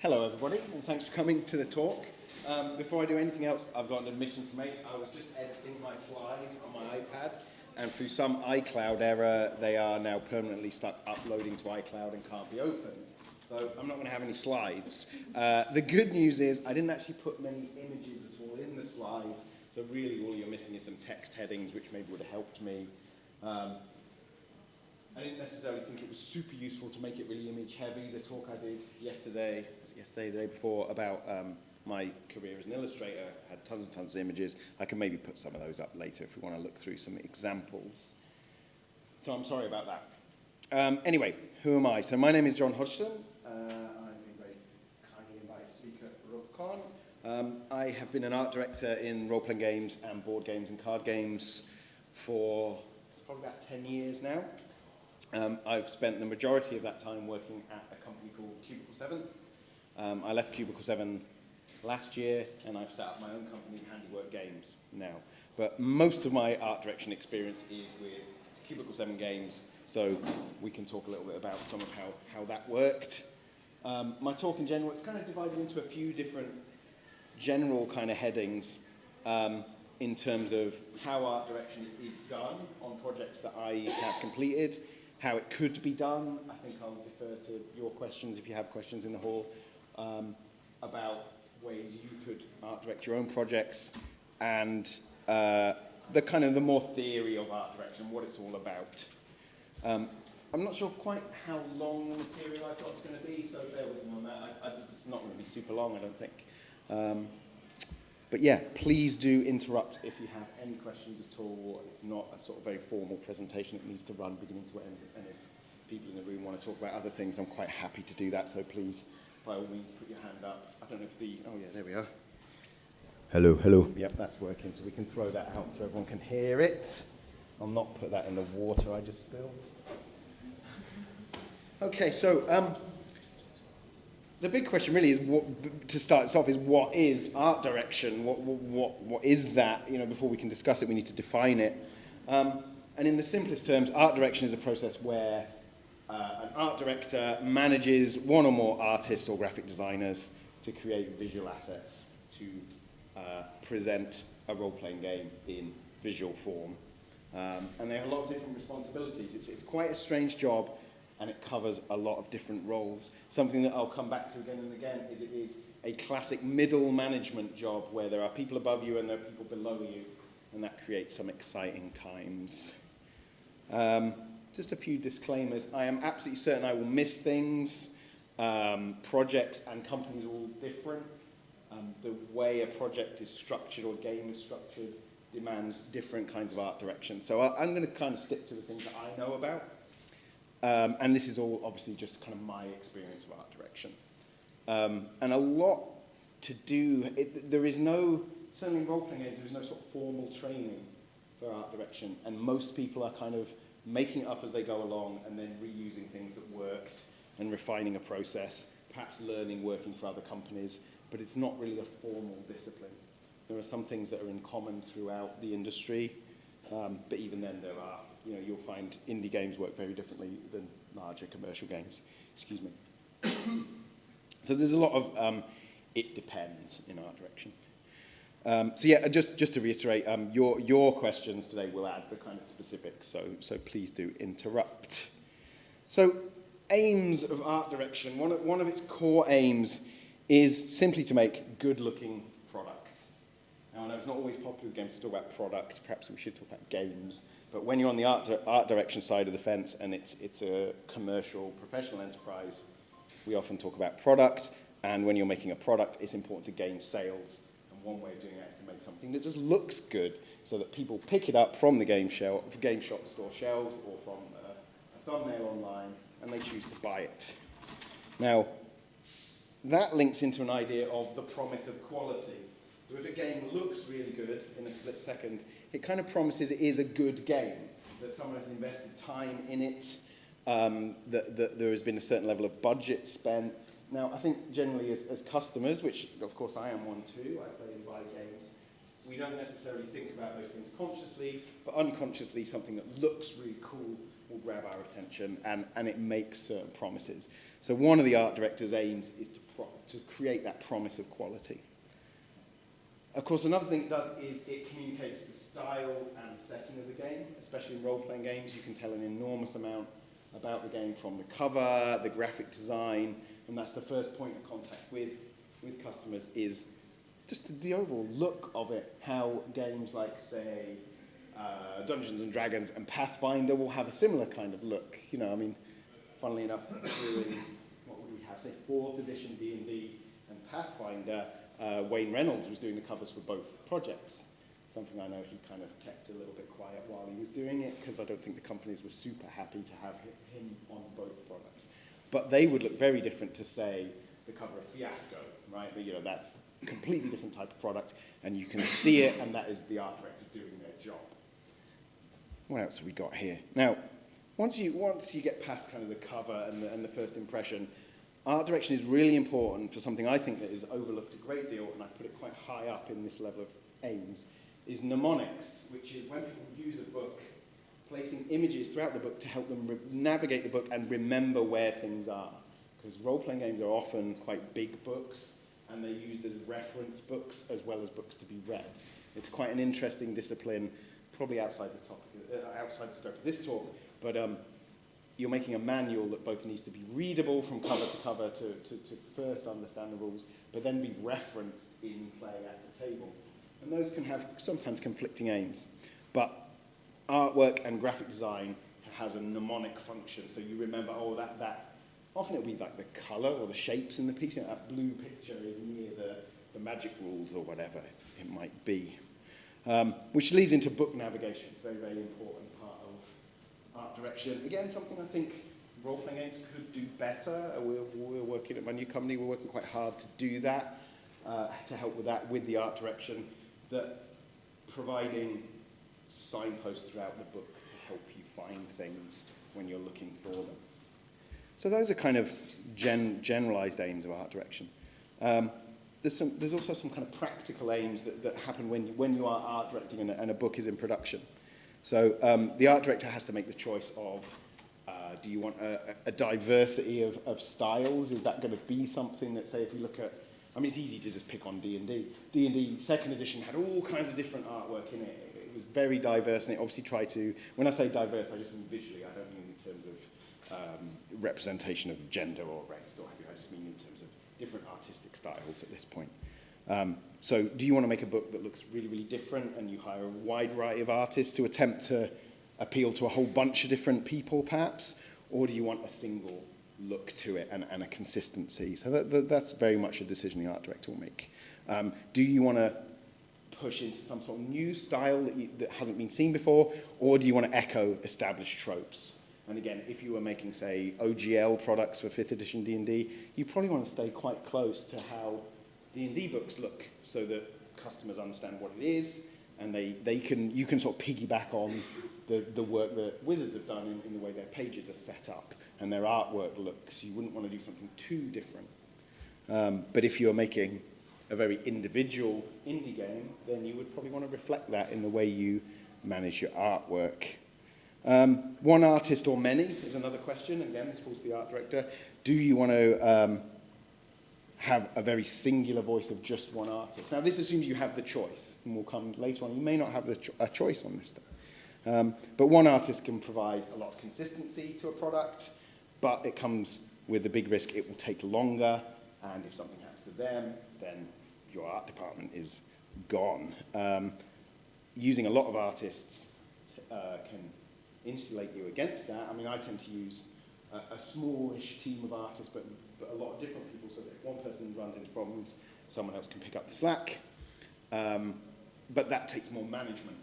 Hello everybody, and thanks for coming to the talk. Before I do anything else, I've got an admission to make. I was just editing my slides on my iPad, and through some iCloud error, they are now permanently stuck uploading to iCloud and can't be opened. So I'm not going to have any slides. The good news is I didn't actually put many images at all in the slides, so really all you're missing is some text headings, which maybe would have helped me. I didn't necessarily think it was super useful to make it really image heavy. The talk I did yesterday, the day before, about my career as an illustrator had tons and tons of images. I can maybe put some of those up later if we want to look through some examples. So I'm sorry about that. Anyway, who am I? So my name is Jon Hodgson. I've been very kindly invited to speak at Ropecon. I have been an art director in role-playing games and board games and card games for probably about 10 years now. I've spent the majority of that time working at a company called Cubicle 7. I left Cubicle 7 last year, and I've set up my own company, Handiwork Games, now. But most of my art direction experience is with Cubicle 7 games, so we can talk a little bit about some of how that worked. My talk in general, it's kind of divided into a few different general kind of headings in terms of how art direction is done on projects that I have completed, how it could be done. I think I'll defer to your questions if you have questions in the hall about ways you could art direct your own projects, and the kind of the more theory of art direction, what it's all about. I'm not sure quite how long the material I've got is going to be, so bear with me on that. It's not going to be super long, I don't think. But yeah, please do interrupt if you have any questions at all. It's not a sort of very formal presentation. It needs to run beginning to end. And if people in the room want to talk about other things, I'm quite happy to do that. So please, by all means, put your hand up. I don't know if oh yeah, there we are. Hello, hello. Yep, that's working. So we can throw that out so everyone can hear it. I'll not put that in the water I just spilled. Okay, so the big question really is, to start us off, is what is art direction? What is that? You know, before we can discuss it, we need to define it. And in the simplest terms, art direction is a process where an art director manages one or more artists or graphic designers to create visual assets to present a role-playing game in visual form. And they have a lot of different responsibilities. It's quite a strange job, and it covers a lot of different roles. Something that I'll come back to again and again is it is a classic middle management job where there are people above you and there are people below you, and that creates some exciting times. Just a few disclaimers. I am absolutely certain I will miss things. Projects and companies are all different. The way a project is structured or a game is structured demands different kinds of art direction. So I'm going to kind of stick to the things that I know about. And this is all obviously just kind of my experience of art direction. And a lot to do, there is no, certainly in role-playing games, there is no sort of formal training for art direction. And most people are kind of making it up as they go along and then reusing things that worked and refining a process, perhaps learning working for other companies, but it's not really a formal discipline. There are some things that are in common throughout the industry, but even then there are. You know, you'll find indie games work very differently than larger commercial games. Excuse me. So there's a lot of it depends in art direction. So yeah, just to reiterate, your questions today will add the kind of specifics, so please do interrupt. So aims of art direction, one of its core aims is simply to make good-looking products. Now I know it's not always popular with games to talk about products, perhaps we should talk about games. But when you're on the art direction side of the fence and it's a commercial, professional enterprise, we often talk about product. And when you're making a product, it's important to gain sales. And one way of doing that is to make something that just looks good so that people pick it up from the game shop store shelves or from a thumbnail online and they choose to buy it. Now, that links into an idea of the promise of quality. So if a game looks really good in a split second, it kind of promises it is a good game, that someone has invested time in it, that there has been a certain level of budget spent. Now, I think generally as customers, which of course I am one too, I play and buy games, we don't necessarily think about those things consciously, but unconsciously something that looks really cool will grab our attention, and it makes certain promises. So one of the art director's aims is to create that promise of quality. Of course, another thing it does is it communicates the style and setting of the game, especially in role-playing games. You can tell an enormous amount about the game from the cover, the graphic design, and that's the first point of contact with customers, is just the overall look of it, how games like, say, Dungeons and Dragons and Pathfinder will have a similar kind of look. You know, I mean, funnily enough, during, what would we have, say, 4th edition D&D and Pathfinder, Wayne Reynolds was doing the covers for both projects. Something I know he kind of kept a little bit quiet while he was doing it, because I don't think the companies were super happy to have him on both products. But they would look very different to, say, the cover of Fiasco, right? But, you know, that's a completely different type of product, and you can see it, and that is the art director doing their job. What else have we got here? Now, once you get past kind of the cover and the first impression, art direction is really important for something I think that is overlooked a great deal, and I put it quite high up in this level of aims, is mnemonics, which is when people use a book, placing images throughout the book to help them navigate the book and remember where things are. Because role-playing games are often quite big books, and they're used as reference books as well as books to be read. It's quite an interesting discipline, probably outside the scope of this talk, but you're making a manual that both needs to be readable from cover to cover to first understand the rules, but then be referenced in play at the table. And those can have sometimes conflicting aims. But artwork and graphic design has a mnemonic function, so you remember, oh, that often it'll be like the color or the shapes in the piece. You know, that blue picture is near the magic rules or whatever it might be. Which leads into book navigation, very, very important part of art direction. Again, something I think role-playing games could do better. We're working at my new company, we're working quite hard to do that, to help with that, with the art direction, that providing signposts throughout the book to help you find things when you're looking for them. So those are kind of generalized aims of art direction. There's also some kind of practical aims that happen when you are art directing and a book is in production. So the art director has to make the choice of, do you want a diversity of styles? Is that going to be something that, say, if we look at, I mean, it's easy to just pick on D&D. D&D 2nd edition had all kinds of different artwork in it. It was very diverse, and it obviously tried to, when I say diverse, I just mean visually. I don't mean in terms of representation of gender or race, or I just mean in terms of different artistic styles at this point. So do you want to make a book that looks really, really different, and you hire a wide variety of artists to attempt to appeal to a whole bunch of different people, perhaps? Or do you want a single look to it and a consistency? So that's very much a decision the art director will make. Do you want to push into some sort of new style that hasn't been seen before, or do you want to echo established tropes? And again, if you were making, say, OGL products for 5th edition D&D, you probably want to stay quite close to how D&D books look, so that customers understand what it is, and you can sort of piggyback on the work that Wizards have done in the way their pages are set up and their artwork looks. You wouldn't want to do something too different. But if you're making a very individual indie game, then you would probably want to reflect that in the way you manage your artwork. One artist or many is another question. Again, this falls to the art director. Do you want to have a very singular voice of just one artist? Now, this assumes you have the choice, and we'll come later on. You may not have a choice on this stuff. But one artist can provide a lot of consistency to a product, but it comes with a big risk. It will take longer, and if something happens to them, then your art department is gone. Using a lot of artists can insulate you against that. I mean, I tend to use a smallish team of artists, but a lot of different people, so that if one person runs into problems, someone else can pick up the slack. But that takes more management.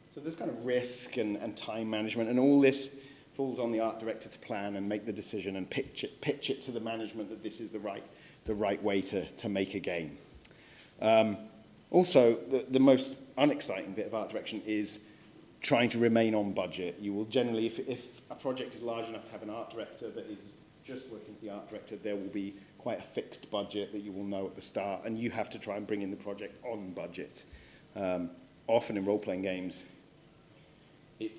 So there's kind of risk and time management, and all this falls on the art director to plan and make the decision and pitch it to the management that this is the right way to make a game. Also, the most unexciting bit of art direction is trying to remain on budget. You will generally, if a project is large enough to have an art director that is just working as the art director, there will be quite a fixed budget that you will know at the start, and you have to try and bring in the project on budget. Often in role-playing games,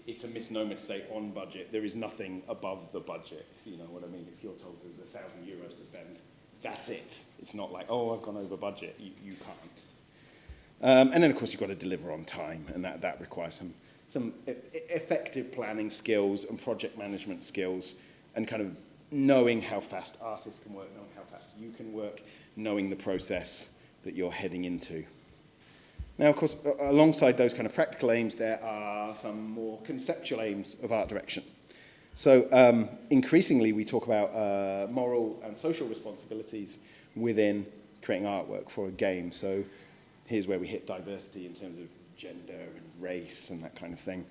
it's a misnomer to say on budget. There is nothing above the budget, if you know what I mean. If you're told there's €1,000 to spend, that's it. It's not like, oh, I've gone over budget. You can't. And then, of course, you've got to deliver on time, and that requires some effective planning skills and project management skills, and kind of knowing how fast artists can work, knowing how fast you can work, knowing the process that you're heading into. Now, of course, alongside those kind of practical aims, there are some more conceptual aims of art direction. So increasingly, we talk about moral and social responsibilities within creating artwork for a game. So here's where we hit diversity in terms of gender and race and that kind of thing.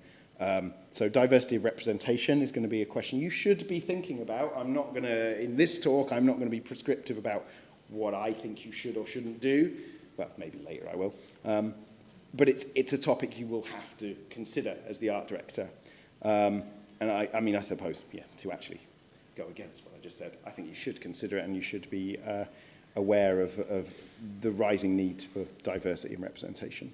So diversity of representation is going to be a question you should be thinking about. I'm not going to, in this talk, I'm not going to be prescriptive about what I think you should or shouldn't do. Well, maybe later I will. But it's a topic you will have to consider as the art director. And I mean, I suppose, yeah, to actually go against what I just said, I think you should consider it, and you should be aware of the rising need for diversity and representation.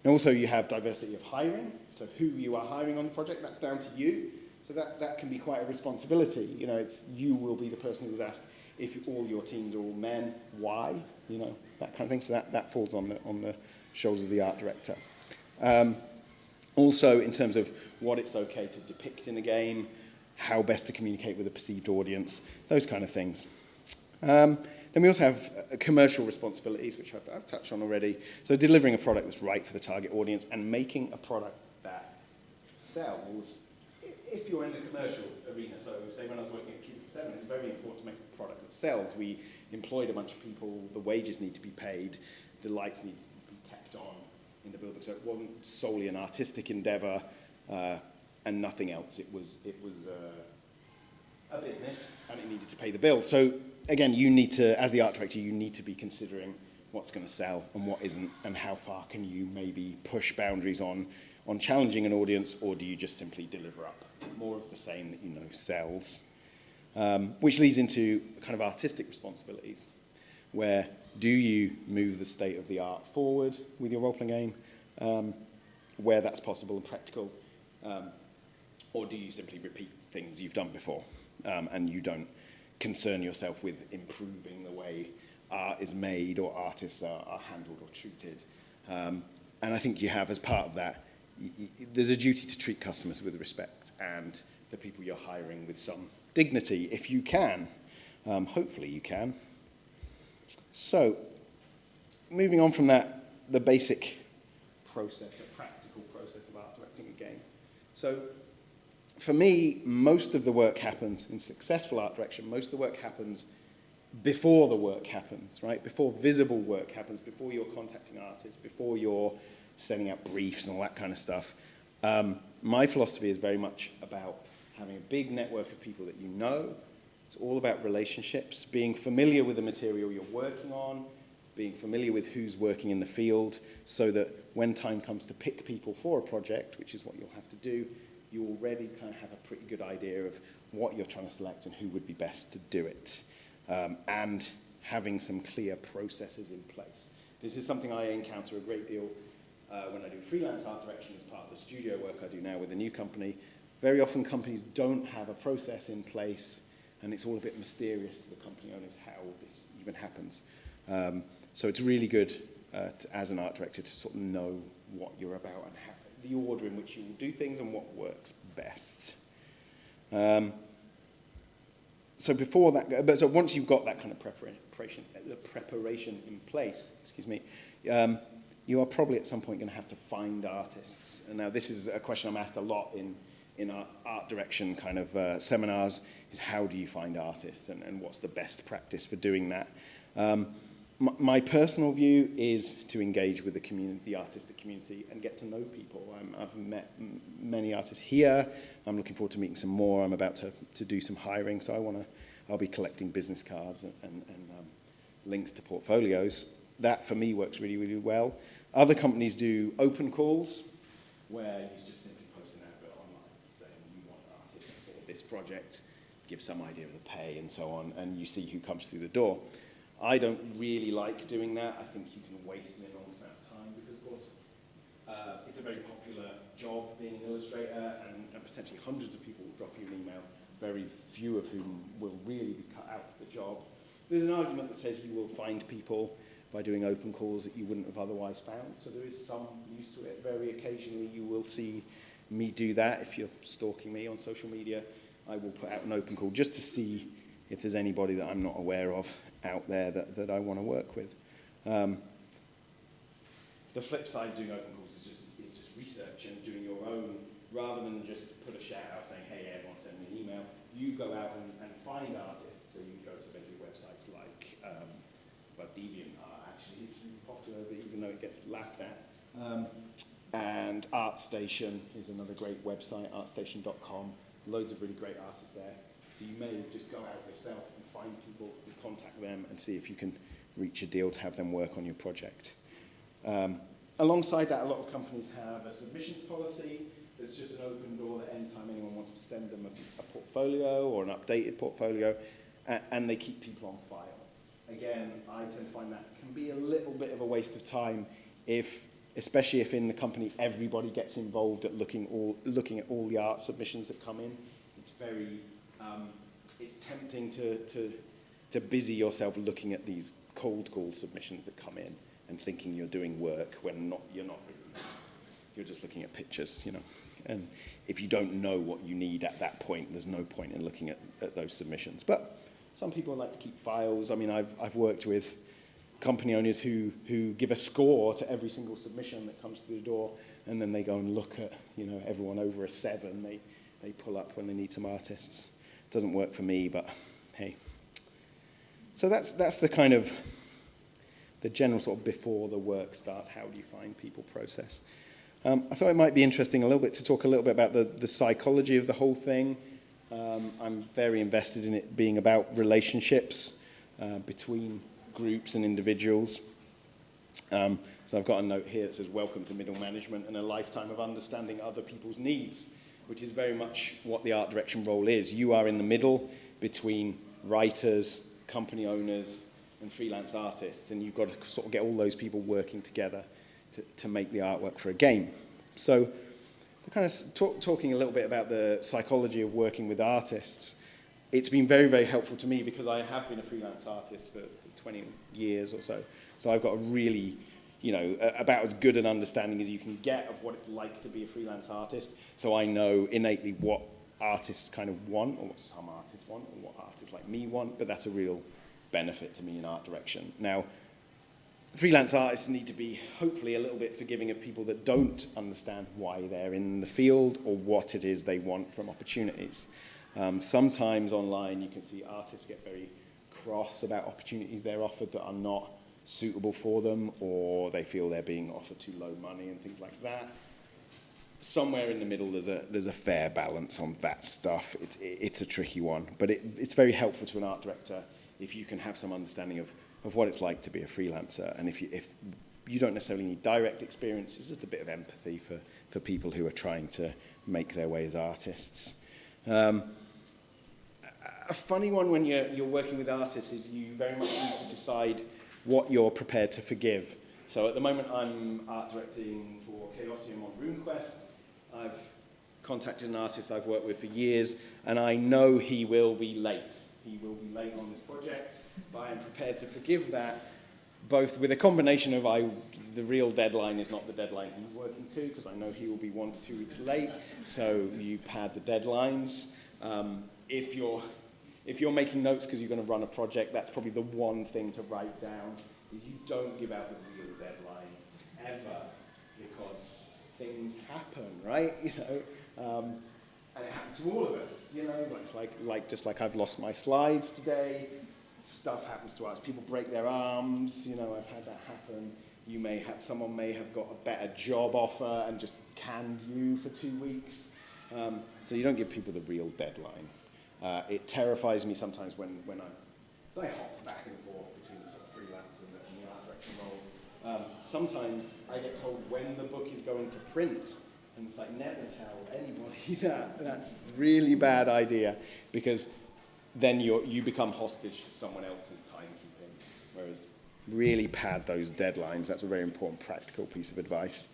And also you have diversity of hiring, so who you are hiring on the project, that's down to you. So that can be quite a responsibility. You know, you will be the person who's asked if all your teams are all men, why? You know, that kind of thing. So that falls on the shoulders of the art director. Also, in terms of what it's okay to depict in a game, how best to communicate with a perceived audience, those kind of things. Then we also have commercial responsibilities, which I've touched on already. So delivering a product that's right for the target audience and making a product that sells, if you're in the commercial arena. So say when I was working at Cubic 7, it's very important to make a product that sells. We employed a bunch of people, the wages need to be paid, the lights need to be kept on in the building. So it wasn't solely an artistic endeavor and nothing else. It was a business, and it needed to pay the bills. So again, you need to, as the art director, you need to be considering what's going to sell and what isn't, and how far can you maybe push boundaries on challenging an audience, or do you just simply deliver up more of the same that you know sells? Which leads into kind of artistic responsibilities, where do you move the state of the art forward with your role-playing game, where that's possible and practical, or do you simply repeat things you've done before, and you don't concern yourself with improving the way art is made or artists are handled or treated. And I think you have, as part of that, there's a duty to treat customers with respect and the people you're hiring with some dignity, if you can. Hopefully you can. So, moving on from that, the basic process, the practical process of art directing a game. So, for me, most of the work happens in successful art direction. Most of the work happens before the work happens, right? Before visible work happens, before you're contacting artists, before you're sending out briefs and all that kind of stuff. My philosophy is very much about having a big network of people that you know. It's all about relationships, being familiar with the material you're working on, being familiar with who's working in the field, so that when time comes to pick people for a project, which is what you'll have to do, you already kind of have a pretty good idea of what you're trying to select and who would be best to do it. And having some clear processes in place. This is something I encounter a great deal when I do freelance art direction as part of the studio work I do now with a new company. Very often companies don't have a process in place, and it's all a bit mysterious to the company owners how this even happens. So it's really good as an art director to sort of know what you're about and the order in which you will do things and what works best. So before that, so once you've got that kind of preparation in place, you are probably at some point going to have to find artists. And now this is a question I'm asked a lot in our art direction kind of seminars, is how do you find artists and what's the best practice for doing that? My personal view is to engage with the community, the artistic community, and get to know people. I've met many artists here. I'm looking forward to meeting some more. I'm about to do some hiring, so I'll be collecting business cards and links to portfolios. That, for me, works really, really well. Other companies do open calls, where you just simply post an advert online saying you want artists for this project, give some idea of the pay and so on, and you see who comes through the door. I don't really like doing that. I think you can waste an enormous amount of time because, of course, it's a very popular job being an illustrator, and potentially hundreds of people will drop you an email, very few of whom will really be cut out for the job. There's an argument that says you will find people by doing open calls that you wouldn't have otherwise found, so there is some use to it. Very occasionally you will see me do that. If you're stalking me on social media, I will put out an open call just to see if there's anybody that I'm not aware of out there that I want to work with. The flip side of doing open calls is just research and doing your own, rather than just put a shout out saying, hey, everyone send me an email. You go out and find artists. So you go to maybe websites like, DeviantArt actually is really popular, even though it gets laughed at. And ArtStation is another great website, artstation.com. Loads of really great artists there. So you may just go out yourself and find people and contact them and see if you can reach a deal to have them work on your project. Alongside that, a lot of companies have a submissions policy that's just an open door that anytime anyone wants to send them a portfolio or an updated portfolio, and they keep people on file. Again, I tend to find that can be a little bit of a waste of time, especially if in the company everybody gets involved at looking at all the art submissions that come in. It's very it's tempting to busy yourself looking at these cold call submissions that come in and thinking you're doing work when you're not really. You're just looking at pictures, And if you don't know what you need at that point, there's no point in looking at those submissions. But some people like to keep files. I mean, I've worked with company owners who give a score to every single submission that comes through the door, and then they go and look at, everyone over a 7. They pull up when they need some artists. Doesn't work for me, but hey. So that's the kind of the general sort of before the work starts, how do you find people process. I thought it might be interesting a little bit to talk a little bit about the psychology of the whole thing. I'm very invested in it being about relationships between groups and individuals. So I've got a note here that says, welcome to middle management and a lifetime of understanding other people's needs, which is very much what the art direction role is. You are in the middle between writers, company owners, and freelance artists, and you've got to sort of get all those people working together to make the artwork for a game. So kind of talking a little bit about the psychology of working with artists, it's been very, very helpful to me because I have been a freelance artist for 20 years or so. So I've got a really, about as good an understanding as you can get of what it's like to be a freelance artist. So I know innately what artists kind of want, or what some artists want, or what artists like me want, but that's a real benefit to me in art direction. Now, freelance artists need to be hopefully a little bit forgiving of people that don't understand why they're in the field or what it is they want from opportunities. Sometimes online you can see artists get very cross about opportunities they're offered that are not suitable for them, or they feel they're being offered too low money and things like that. Somewhere in the middle there's a fair balance on that stuff. It's a tricky one, but it's very helpful to an art director if you can have some understanding of what it's like to be a freelancer, and if you don't necessarily need direct experience, it's just a bit of empathy for people who are trying to make their way as artists. A funny one when you're working with artists is you very much need to decide what you're prepared to forgive. So at the moment I'm art directing for Chaosium on RuneQuest. I've contacted an artist I've worked with for years, and I know he will be late. He will be late on this project, but I am prepared to forgive that, both with a combination of the real deadline is not the deadline he's working to, because I know he will be 1 to 2 weeks late, so you pad the deadlines. If you're making notes because you're going to run a project, that's probably the one thing to write down, is you don't give out the real deadline ever, because things happen, right? And it happens to all of us, just like I've lost my slides today. Stuff happens to us. People break their arms. I've had that happen. Someone may have got a better job offer and just canned you for 2 weeks. So you don't give people the real deadline. It terrifies me sometimes when I hop back and forth between the sort of freelance and the art direction role. Sometimes I get told when the book is going to print. And it's like, never tell anybody that. That's a really bad idea, because then you become hostage to someone else's timekeeping. Whereas really pad those deadlines. That's a very important practical piece of advice.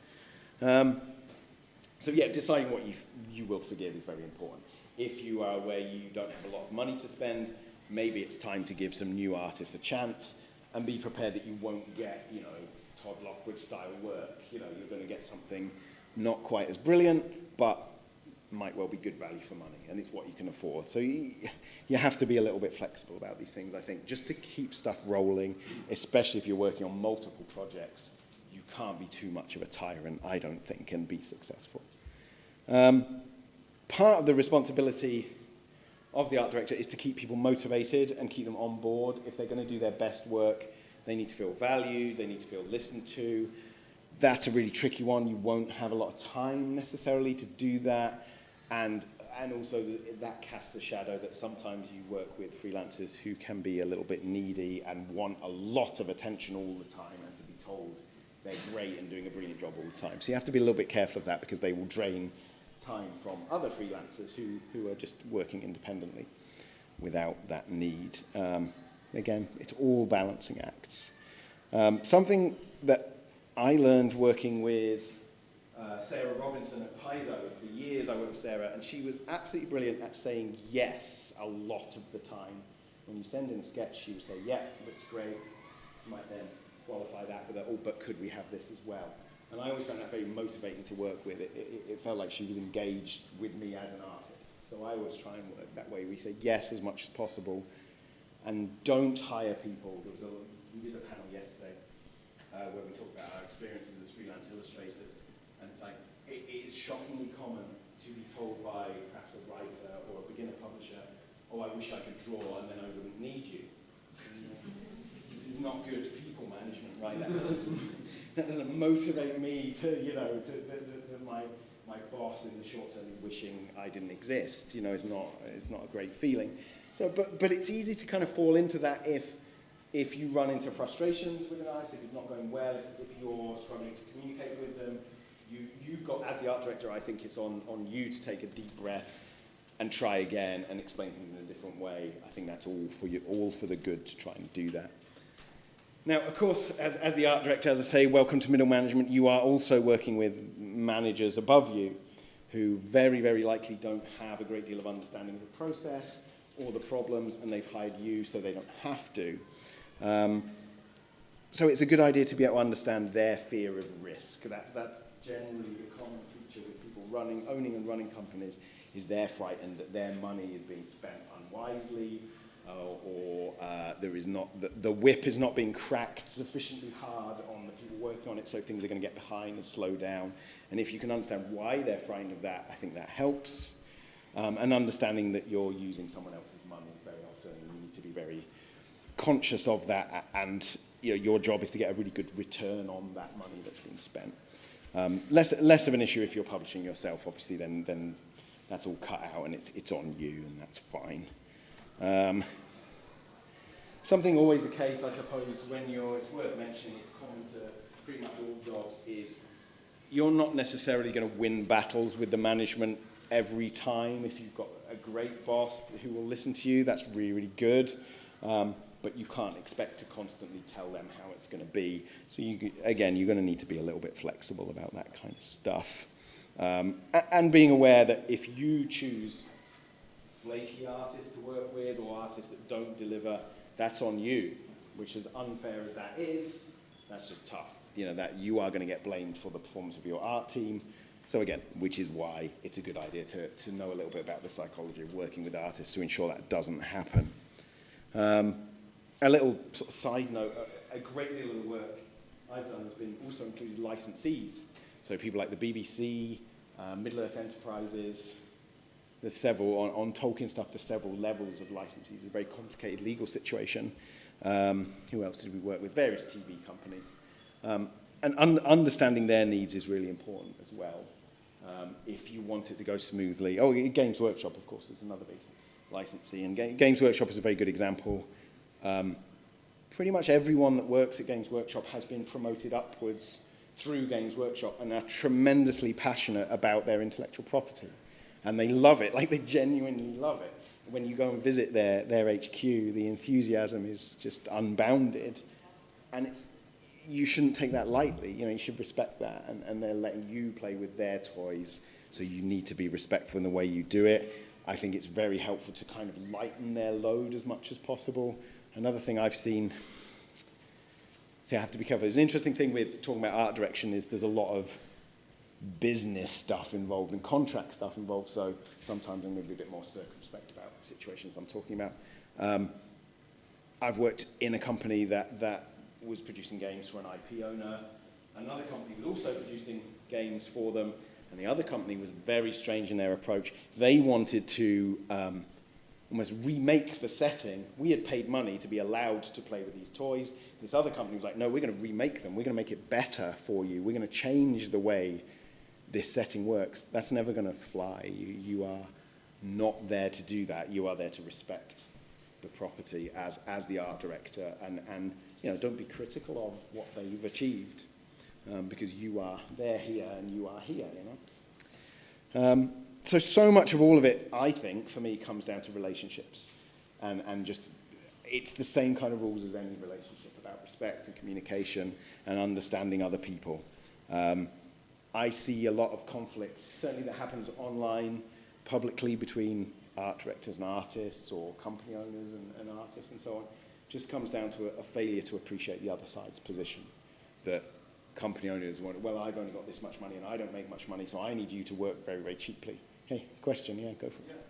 So yeah, deciding what you will forgive is very important. If you are where you don't have a lot of money to spend, maybe it's time to give some new artists a chance and be prepared that you won't get, Todd Lockwood style work. You're going to get something not quite as brilliant, but might well be good value for money, and it's what you can afford. So you have to be a little bit flexible about these things, I think, just to keep stuff rolling, especially if you're working on multiple projects. You can't be too much of a tyrant, I don't think, and be successful. Part of the responsibility of the art director is to keep people motivated and keep them on board. If they're going to do their best work, they need to feel valued, they need to feel listened to. That's a really tricky one. You won't have a lot of time necessarily to do that. And also that casts a shadow that sometimes you work with freelancers who can be a little bit needy and want a lot of attention all the time and to be told they're great and doing a brilliant job all the time. So you have to be a little bit careful of that because they will drain time from other freelancers who are just working independently without that need. Again, it's all balancing acts. Something that I learned working with Sarah Robinson at Paizo. For years I worked with Sarah, and she was absolutely brilliant at saying yes a lot of the time. When you send in a sketch, she would say, yeah, looks great. You might then qualify that with but could we have this as well? And I always found that very motivating to work with. It felt like she was engaged with me as an artist. So I always try and work that way. We say yes as much as possible, and don't hire people. We did a panel yesterday where we talked about our experiences as freelance illustrators, and it's like, it is shockingly common to be told by perhaps a writer or a beginner publisher, oh, I wish I could draw and then I wouldn't need you. This is not good people management, right? That doesn't motivate me that my boss in the short term is wishing I didn't exist. It's not a great feeling. So, but it's easy to kind of fall into that if you run into frustrations with an artist, if it's not going well, if you're struggling to communicate with them. You've got, as the art director, I think it's on you to take a deep breath and try again and explain things in a different way. I think that's all for you, all for the good to try and do that. Now, of course, as the art director, as I say, welcome to middle management, you are also working with managers above you who very, very likely don't have a great deal of understanding of the process or the problems, and they've hired you so they don't have to. So it's a good idea to be able to understand their fear of risk. That's generally the common feature with people owning and running companies, is they're frightened that their money is being spent unwisely, or there is not the whip is not being cracked sufficiently hard on the people working on it, so things are going to get behind and slow down. And if you can understand why they're frightened of that, I think that helps. And understanding that you're using someone else's money very often, you need to be very conscious of that, and your job is to get a really good return on that money that's been spent. Less of an issue if you're publishing yourself, obviously, then that's all cut out and it's on you, and that's fine. Something always the case, I suppose, it's worth mentioning, it's common to pretty much all jobs, is you're not necessarily going to win battles with the management every time. If you've got a great boss who will listen to you, that's really, really good. But you can't expect to constantly tell them how it's going to be. So you're going to need to be a little bit flexible about that kind of stuff. And being aware that if you choose flaky artists to work with or artists that don't deliver, that's on you, which as unfair as that is, that's just tough. That you are going to get blamed for the performance of your art team. So again, which is why it's a good idea to know a little bit about the psychology of working with artists to ensure that doesn't happen. A little sort of side note, a great deal of the work I've done has been also included licensees. So people like the BBC, Middle-earth Enterprises. There's several, on Tolkien stuff, there's several levels of licensees. It's a very complicated legal situation. Who else did we work with? Various TV companies. And understanding their needs is really important as well. If you want it to go smoothly. Oh, Games Workshop, of course, is another big licensee. And Games Workshop is a very good example. Pretty much everyone that works at Games Workshop has been promoted upwards through Games Workshop and are tremendously passionate about their intellectual property. And they love it, like they genuinely love it. When you go and visit their HQ, the enthusiasm is just unbounded. And you shouldn't take that lightly. You should respect that, and they're letting you play with their toys, so you need to be respectful in the way you do it. I think it's very helpful to kind of lighten their load as much as possible. Another thing I've seen, so I have to be careful. There's an interesting thing with talking about art direction is there's a lot of business stuff involved and contract stuff involved, so sometimes I'm going to be a bit more circumspect about situations I'm talking about. I've worked in a company that was producing games for an IP owner. Another company was also producing games for them, and the other company was very strange in their approach. They wanted to almost remake the setting. We had paid money to be allowed to play with these toys. This other company was like, no, we're going to remake them. We're going to make it better for you. We're going to change the way this setting works. That's never going to fly. You are not there to do that. You are there to respect the property as the art director, and don't be critical of what they've achieved, because they're here and you are here. So much of all of it, I think, for me, comes down to relationships, and just it's the same kind of rules as any relationship about respect and communication and understanding other people. I see a lot of conflict, certainly that happens online, publicly, between art directors and artists, or company owners and artists and so on. Just comes down to a failure to appreciate the other side's position. That company owners want, well, I've only got this much money and I don't make much money, so I need you to work very, very cheaply. Hey, question, yeah, go for it.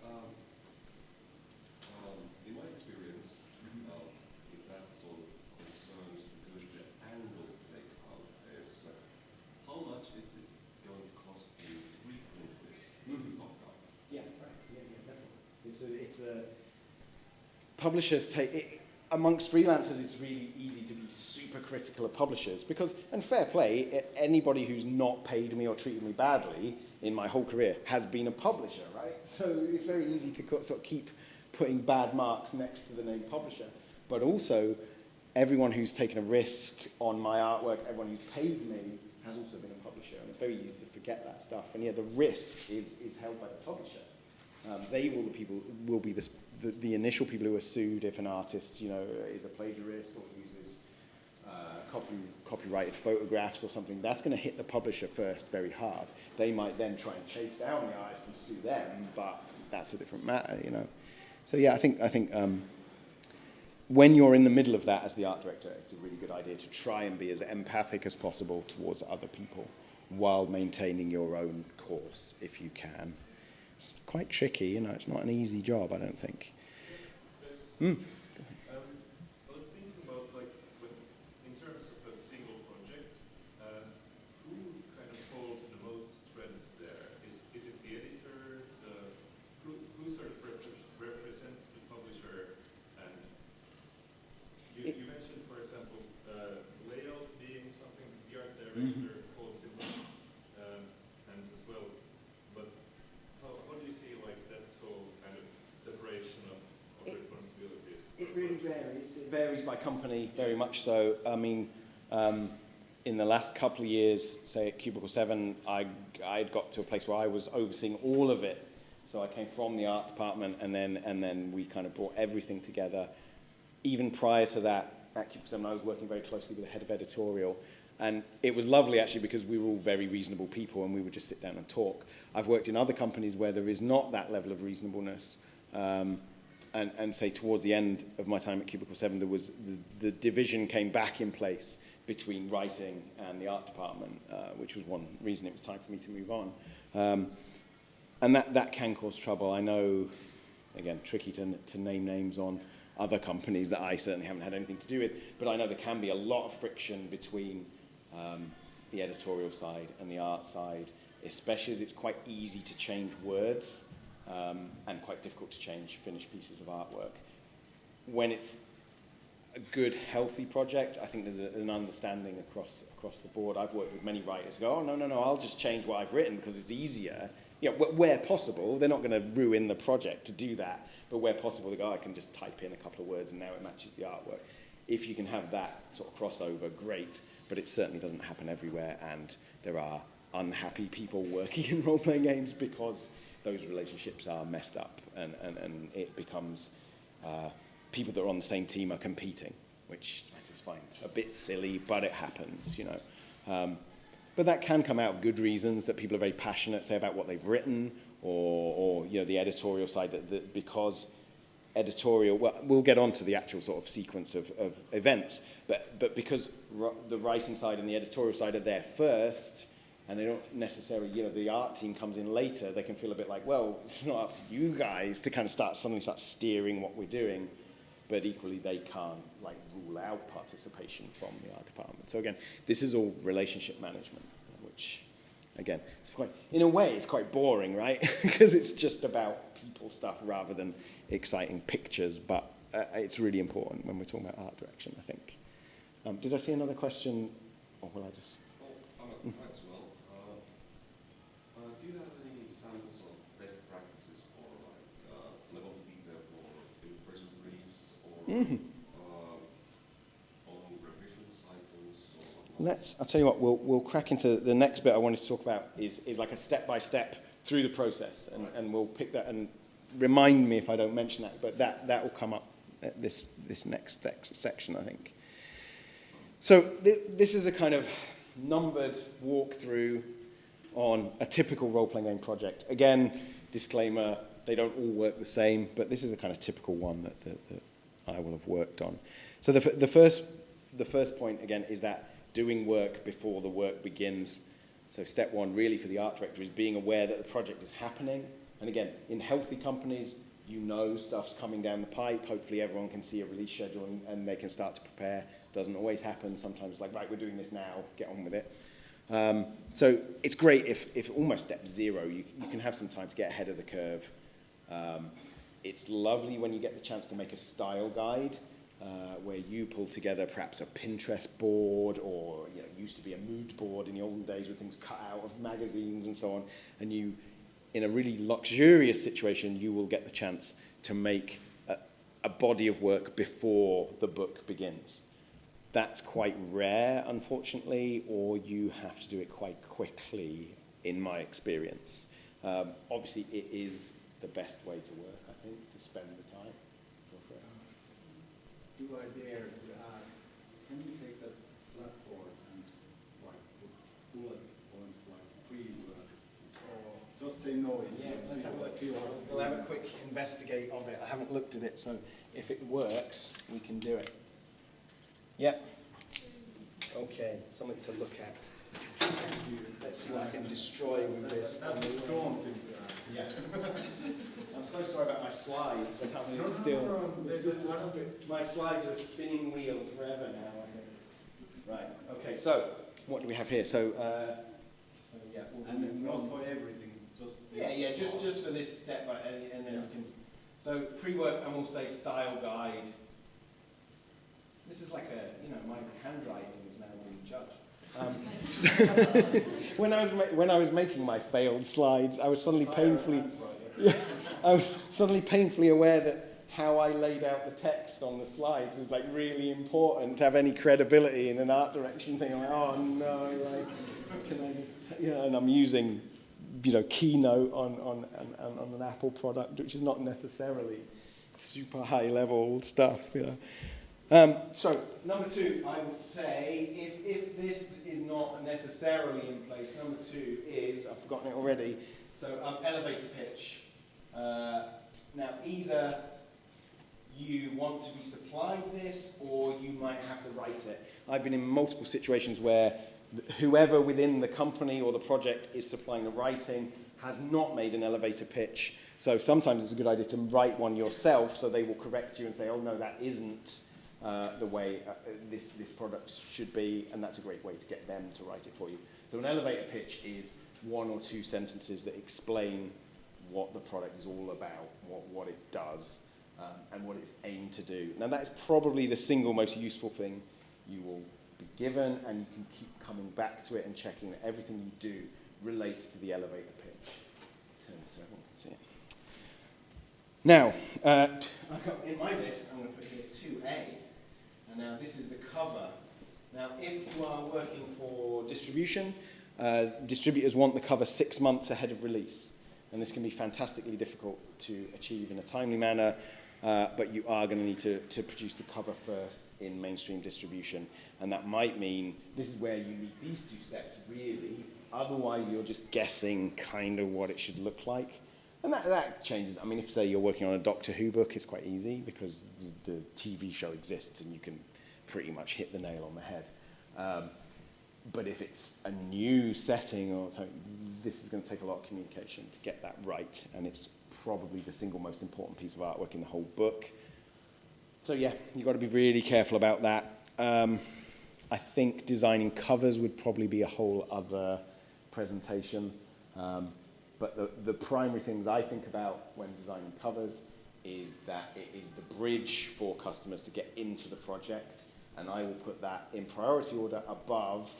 In my experience, with that sort of concerns, because the angle to take out is how much is it going to cost you to reprint this? It's not done. Yeah, right. Yeah, definitely. It's a publishers take it. Amongst freelancers, it's really easy to be super critical of publishers because, and fair play, anybody who's not paid me or treated me badly in my whole career has been a publisher, right? So it's very easy to sort of keep putting bad marks next to the name publisher. But also, everyone who's taken a risk on my artwork, everyone who's paid me, has also been a publisher. And it's very easy to forget that stuff. And yeah, the risk is held by the publisher. They will be the initial people who are sued if an artist, is a plagiarist or uses copyrighted photographs or something. That's going to hit the publisher first very hard. They might then try and chase down the artist and sue them, but that's a different matter, So yeah, I think when you're in the middle of that as the art director, it's a really good idea to try and be as empathic as possible towards other people while maintaining your own course if you can. It's quite tricky, it's not an easy job, I don't think. I was thinking about, in terms of a single project, who kind of holds the most threads there? Is it the editor? Who sort of represents the publisher? And you mentioned, for example, layout being something the art director falls in those hands as well. But how do you see that whole kind of separation of responsibilities? It really varies. It varies by company, very much so. I mean, in the last couple of years, say at Cubicle 7, I'd got to a place where I was overseeing all of it. So I came from the art department, and then we kind of brought everything together. Even prior to that, at Cubicle 7, I was working very closely with the head of editorial. And it was lovely, actually, because we were all very reasonable people, and we would just sit down and talk. I've worked in other companies where there is not that level of reasonableness. And say towards the end of my time at Cubicle 7, there was the division came back in place between writing and the art department, which was one reason it was time for me to move on. And that can cause trouble. I know, again, tricky to name names on other companies that I certainly haven't had anything to do with, but I know there can be a lot of friction between the editorial side and the art side, especially as it's quite easy to change words. And quite difficult to change finished pieces of artwork. When it's a good, healthy project, I think there's an understanding across the board. I've worked with many writers who go, oh, no, I'll just change what I've written because it's easier. Where possible, they're not going to ruin the project to do that, but where possible, they go, I can just type in a couple of words and now it matches the artwork. If you can have that sort of crossover, great, but it certainly doesn't happen everywhere, and there are unhappy people working in role-playing games because those relationships are messed up, and it becomes people that are on the same team are competing which I just find a bit silly, but it happens, you know. But that can come out of good reasons, that people are very passionate, say, about what they've written, or you know, the editorial side, that because editorial, well, we'll get on to the actual sort of sequence of events, but because the writing side and the editorial side are there first, and they don't necessarily, you know, the art team comes in later, they can feel a bit like, well, it's not up to you guys to kind of suddenly start steering what we're doing, but equally they can't like rule out participation from the art department. So again, this is all relationship management, which again, it's quite, in a way, it's quite boring, right? Because it's just about people stuff rather than exciting pictures, but it's really important when we're talking about art direction, I think. Did I see another question, or will I just? Well, as well. Do you have any examples of best practices for like level of detail for illustration briefs or on revision cycles? Or I'll tell you what, we'll crack into the next bit I wanted to talk about is like a step-by-step through the process, and we'll pick that, and remind me if I don't mention that, but that will come up at this next section, I think. So this is a kind of numbered walkthrough on a typical role-playing game project. Again, disclaimer, they don't all work the same, but this is a kind of typical one that I will have worked on. So the first point, again, is that doing work before the work begins. So step one, really, for the art director is being aware that the project is happening. And again, in healthy companies, you know stuff's coming down the pipe. Hopefully everyone can see a release schedule and they can start to prepare. Doesn't always happen. Sometimes it's like, right, we're doing this now, get on with it. So it's great if almost step zero, you can have some time to get ahead of the curve. It's lovely when you get the chance to make a style guide where you pull together perhaps a Pinterest board, or you know, it used to be a mood board in the old days with things cut out of magazines and so on, and you, in a really luxurious situation, you will get the chance to make a body of work before the book begins. That's quite rare, unfortunately, or you have to do it quite quickly, in my experience. Obviously, it is the best way to work, I think, to spend the time. Go for it. Do I dare to ask, can you take that flat board and like put bullet points like pre-work, or just say no? Yeah, let's have a look. We'll have a quick investigate of it. I haven't looked at it, so if it works, we can do it. Yep. Okay, something to look at. Let's see what I can destroy with this. That's a strong thing to ask. Yeah. I'm so sorry about my slides. I can't believe it's still. No, It's just my slides are a spinning wheel forever now, I think. Right. Okay. So what do we have here? So yeah. And then not for everything, just this Yeah. Just for this step, and then you can. So pre-work, and we'll say style guide. This is like my handwriting is now being judged. When I was making my failed slides, I was suddenly painfully aware that how I laid out the text on the slides was like really important to have any credibility in an art direction thing. I'm like, oh no, like, can I just, and I'm using, Keynote on an Apple product, which is not necessarily super high level stuff, So, number two, I would say, if this is not necessarily in place, number two is, I've forgotten it already, so elevator pitch. Now, either you want to be supplied this, or you might have to write it. I've been in multiple situations where whoever within the company or the project is supplying the writing has not made an elevator pitch. So sometimes it's a good idea to write one yourself, so they will correct you and say, oh no, that isn't the way this product should be, and that's a great way to get them to write it for you. So an elevator pitch is 1 or 2 sentences that explain what the product is all about, what it does, and what it's aimed to do. Now that is probably the single most useful thing you will be given, and you can keep coming back to it and checking that everything you do relates to the elevator pitch. So everyone can see it. Now, in my list, I'm going to put here 2A. And now this is the cover. Now, if you are working for distribution, distributors want the cover 6 months ahead of release. And this can be fantastically difficult to achieve in a timely manner. but you are going to need to produce the cover first in mainstream distribution. And that might mean this is where you need these 2 steps, really. Otherwise, you're just guessing kind of what it should look like. And that changes. I mean, if, say, you're working on a Doctor Who book, it's quite easy because the TV show exists and you can pretty much hit the nail on the head. But if it's a new setting or something, this is going to take a lot of communication to get that right. And it's probably the single most important piece of artwork in the whole book. So yeah, you've got to be really careful about that. I think designing covers would probably be a whole other presentation. But the primary things I think about when designing covers is that it is the bridge for customers to get into the project. And I will put that in priority order above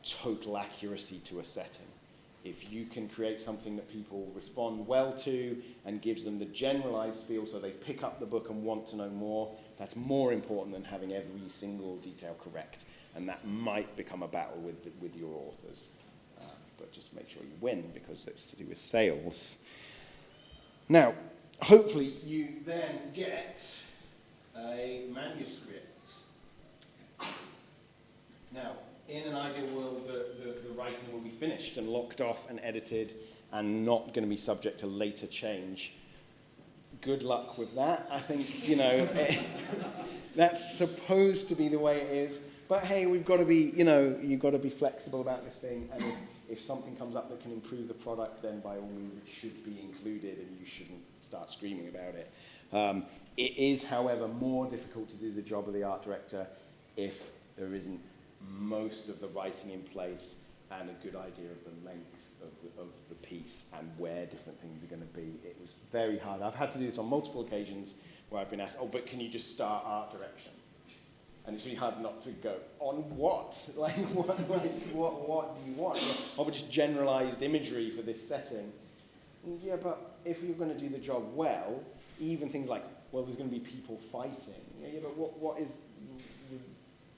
total accuracy to a setting. If you can create something that people respond well to and gives them the generalized feel so they pick up the book and want to know more, that's more important than having every single detail correct. And that might become a battle with your authors. But just make sure you win because it's to do with sales. Now, hopefully you then get a manuscript. Now, in an ideal world, the writing will be finished and locked off and edited and not going to be subject to later change. Good luck with that. I think, that's supposed to be the way it is. But hey, we've got to be, you've got to be flexible about this thing. And if something comes up that can improve the product, then by all means it should be included and you shouldn't start screaming about it. It is, however, more difficult to do the job of the art director if there isn't most of the writing in place and a good idea of the length of the piece and where different things are going to be. It was very hard. I've had to do this on multiple occasions where I've been asked, oh, but can you just start art direction? And it's really hard not to go, on what? Like, what do you want? Oh, but just generalized imagery for this setting. And yeah, but if you're going to do the job well, even things like, well, there's going to be people fighting. Yeah, but what is,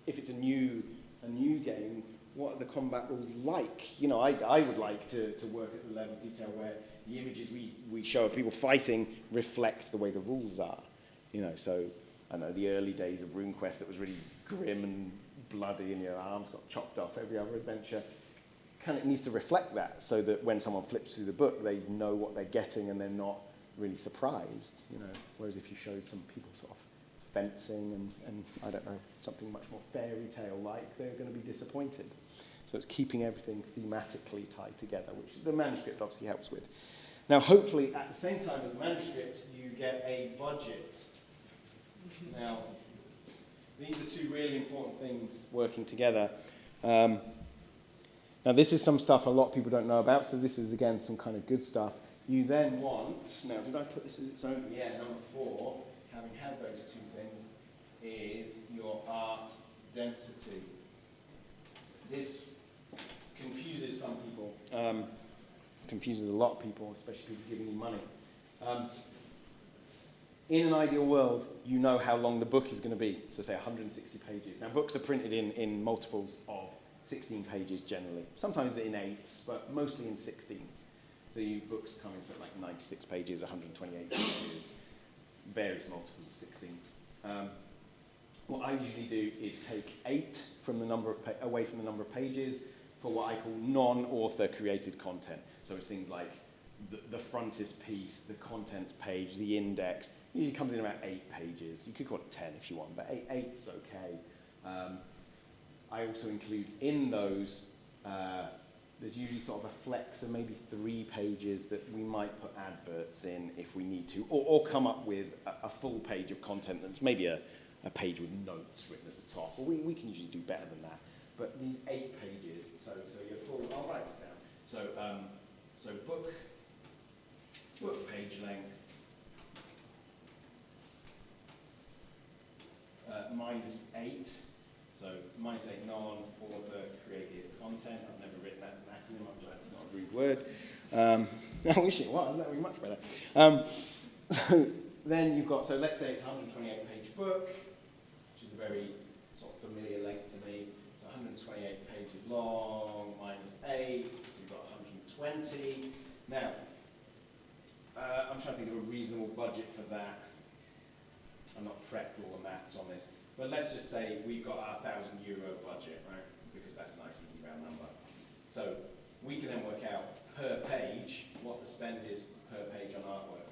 if it's a new game, what are the combat rules like? I would like to work at the level of detail where the images we show of people fighting reflect the way the rules are. So I know the early days of RuneQuest that was really grim and bloody and your arms got chopped off every other adventure. Kind of needs to reflect that so that when someone flips through the book, they know what they're getting and they're not really surprised. Whereas if you showed some people sort of fencing and I don't know, something much more fairy tale like, they're going to be disappointed. So it's keeping everything thematically tied together, which the manuscript obviously helps with. Now, hopefully, at the same time as the manuscript, you get a budget. Now, these are 2 really important things working together. Now, this is some stuff a lot of people don't know about, so this is, again, some kind of good stuff. You then want, now, did I put this as its own? Yeah, number 4, having had those 2 things, is your art density. This confuses some people, confuses a lot of people, especially people giving you money. In an ideal world, you know how long the book is going to be, so say 160 pages. Now, books are printed in multiples of 16 pages generally, sometimes in 8s, but mostly in 16s. So books come in for like 96 pages, 128 pages, various multiples of 16. What I usually do is take 8 from the number of away from the number of pages for what I call non-author created content. So it's things like the frontispiece, the contents page, the index. Usually comes in about 8 pages. You could call it 10 if you want, but 8's okay. I also include in those, there's usually sort of a flex of maybe 3 pages that we might put adverts in if we need to, or come up with a full page of content that's maybe a page with notes written at the top. Or we can usually do better than that. But these 8 pages, so your full, I'll write this down. So book page length, -8. So -8 non-author created content. I've never written that as an acronym. I'm glad it's not a rude word. I wish it was. That would be much better. So then you've got, so let's say it's a 128-page book, which is a very sort of familiar length to me. So 128 pages long, -8, so you've got 120. Now, I'm trying to think of a reasonable budget for that. I'm not prepped all the maths on this, but let's just say we've got our €1,000 budget, right? Because that's a nice easy round number. So we can then work out per page what the spend is per page on artwork.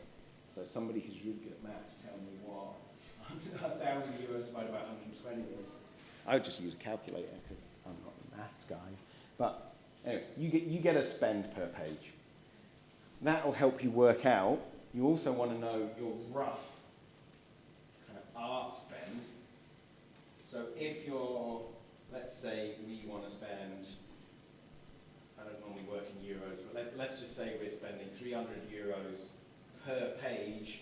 So somebody who's really good at maths, tell me what €1,000 divided by 120 is. I would just use a calculator because I'm not a maths guy. But anyway, you get a spend per page. That will help you work out. You also want to know your rough kind of art spend. So if you're, let's say we want to spend, I don't normally work in euros, but let's just say we're spending €300 per page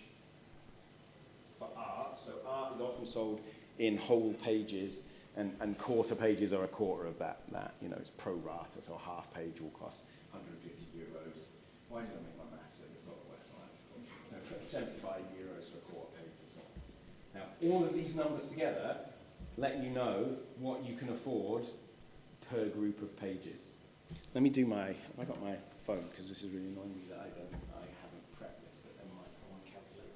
for art. So art is often sold in whole pages, and quarter pages are a quarter of that. You know, it's pro rata, so a half page will cost €150. Why did I make my maths so you've got the website? So €75 for a quarter page or so. Now, all of these numbers together let you know what you can afford per group of pages. Let me do have I got my phone, because this is really annoying me that I haven't prepped this, but never mind, I want to calculate.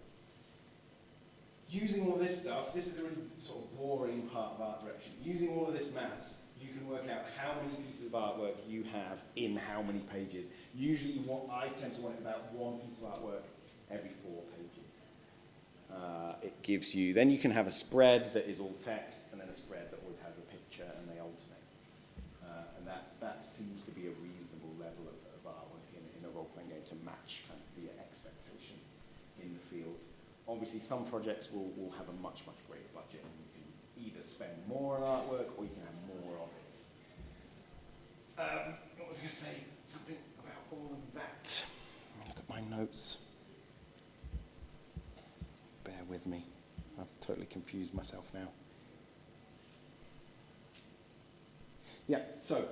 Using all this stuff, this is a really sort of boring part of art direction. Using all of this maths, you can work out how many pieces of artwork you have in how many pages. Usually I tend to want about one piece of artwork every 4 pages. It gives you, then you can have a spread that is all text, and then a spread that always has a picture, and they alternate. And that seems to be a reasonable level of artwork in a role-playing game to match kind of the expectation in the field. Obviously, some projects will have a much, much greater budget, and you can either spend more on artwork or you can have more of it. What was I going to say? Something about all of that. Let me look at my notes. Bear with me. I've totally confused myself now. Yeah, so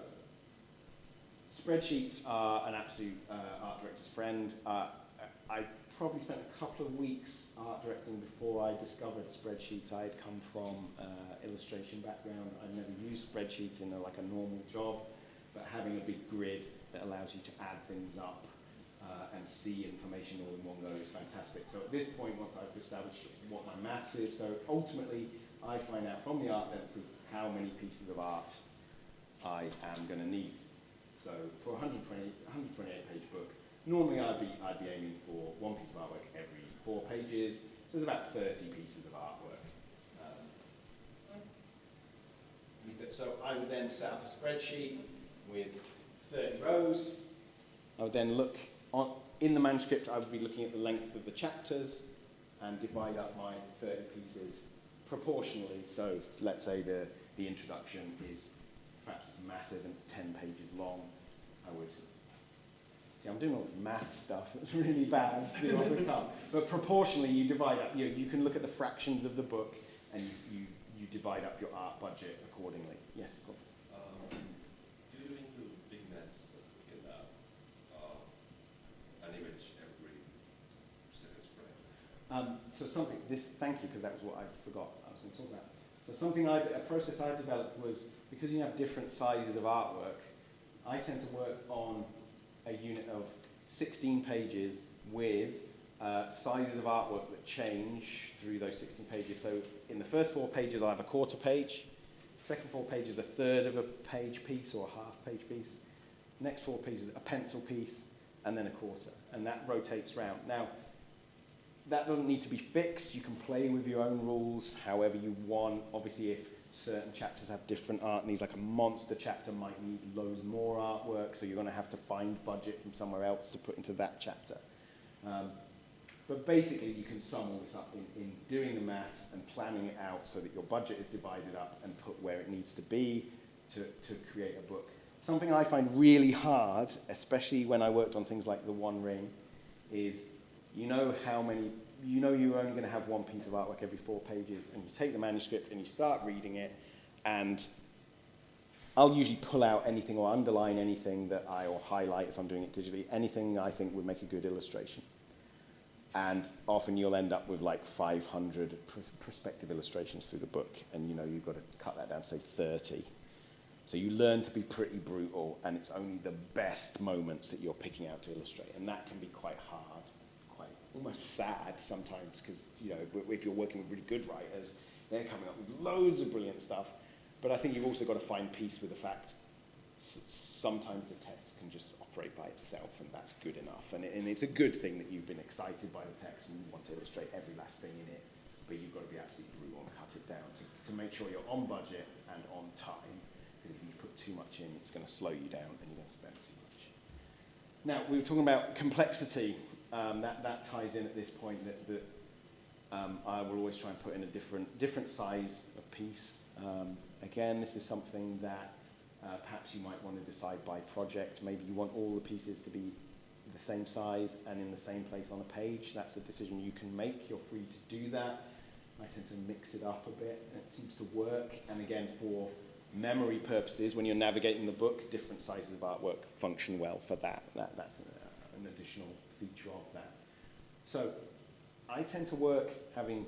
spreadsheets are an absolute art director's friend. I probably spent a couple of weeks art directing before I discovered spreadsheets. I had come from illustration background. I'd never used spreadsheets in like a normal job, but having a big grid that allows you to add things up and see information all in one go is fantastic. So at this point, once I've established what my maths is, so ultimately I find out from the art density how many pieces of art I am going to need. So for a 128 page book, normally I'd be aiming for one piece of artwork every 4 pages, so there's about 30 pieces of artwork. So I would then set up a spreadsheet with 30 rows. I would then look in the manuscript, I would be looking at the length of the chapters and divide up my 30 pieces proportionally. So let's say the introduction is perhaps massive and it's 10 pages long. I would, see, I'm doing all this math stuff that's really bad to do off the cuff. But proportionally, you divide up, you can look at the fractions of the book and you divide up your art budget accordingly. Yes, go on. Do you include vignettes in that? An image every second spread? So something, thank you, because that was what I forgot I was going to talk about. So something a process I developed was, because you have different sizes of artwork, I tend to work on a unit of 16 pages with sizes of artwork that change through those 16 pages. So in the first 4 pages, I'll have a quarter page. Second 4 pages, a third of a page piece or a half page piece. Next 4 pages, a pencil piece, and then a quarter. And that rotates round. Now, that doesn't need to be fixed. You can play with your own rules however you want. Obviously, if certain chapters have different art needs, like a monster chapter might need loads more artwork, so you're going to have to find budget from somewhere else to put into that chapter. But basically, you can sum all this up in doing the maths and planning it out so that your budget is divided up and put where it needs to be to create a book. Something I find really hard, especially when I worked on things like The One Ring, is you're only going to have one piece of artwork every 4 pages, and you take the manuscript and you start reading it, and I'll usually pull out anything or underline anything or highlight if I'm doing it digitally, anything I think would make a good illustration. And often you'll end up with like 500 prospective illustrations through the book, and you've got to cut that down to say 30. So you learn to be pretty brutal, and it's only the best moments that you're picking out to illustrate, and that can be quite hard, quite almost sad sometimes, because if you're working with really good writers, they're coming up with loads of brilliant stuff. But I think you've also got to find peace with the fact sometimes the text can just operate by itself, and that's good enough. And it's a good thing that you've been excited by the text and you want to illustrate every last thing in it, but you've got to be absolutely brutal and cut it down to make sure you're on budget and on time, because if you put too much in, it's going to slow you down and you're going to spend too much. Now, we were talking about complexity. That ties in at this point that I will always try and put in a different size of piece. Again, this is something that perhaps you might want to decide by project. Maybe you want all the pieces to be the same size and in the same place on a page. That's a decision you can make. You're free to do that. I tend to mix it up a bit, and it seems to work. And again, for memory purposes, when you're navigating the book, different sizes of artwork function well for that. That's an additional feature of that. So I tend to work, having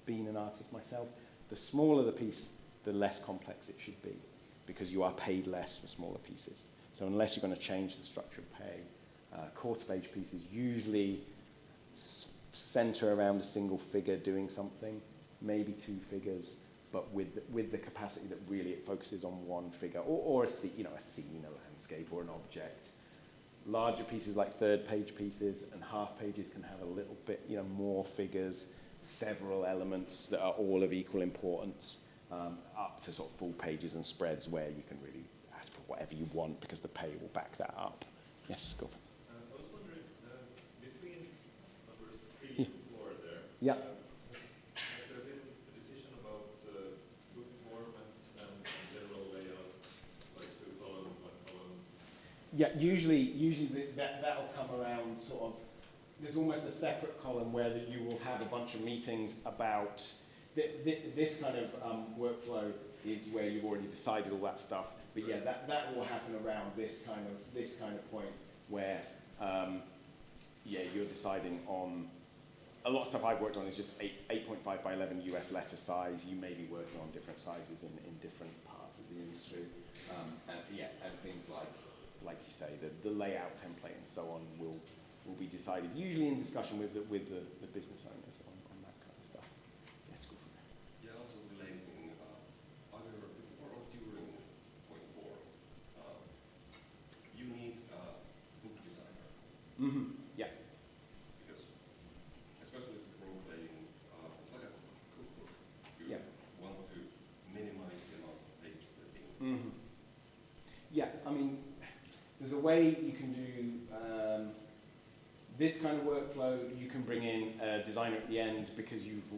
been an artist myself, the smaller the piece, the less complex it should be, because you are paid less for smaller pieces. So unless you're going to change the structure of pay, quarter-page pieces usually center around a single figure doing something, maybe two figures, but with the capacity that really it focuses on one figure, or a scene, a landscape, or an object. Larger pieces like third-page pieces and half pages can have a little bit, more figures, several elements that are all of equal importance, up to sort of full pages and spreads where you can really ask for whatever you want because the pay will back that up. Yes, go for it. I was wondering, between numbers 3 and 4 there, Yeah. has there been a decision about book format and general layout, like 2-column, 1-column? Yeah, usually that'll come around sort of, there's almost a separate column where that you will have a bunch of meetings about this kind of workflow is where you've already decided all that stuff. But yeah, that will happen around this kind of point where you're deciding on a lot of stuff I've worked on is just 8.5 by 11 US letter size. You may be working on different sizes in different parts of the industry, and things like you say, the layout template and so on will be decided usually in discussion with the business owners on that kind of stuff. Yes, go for it. Yeah, also relating, either before or during point 4, you need a book designer. Mm-hmm. Yeah. Because, especially if you're role-playing second cookbook, you Yeah. want to minimize the amount of page flipping. Mm-hmm. Yeah, I mean, there's a way you can do this kind of workflow. You can bring in a designer at the end because you've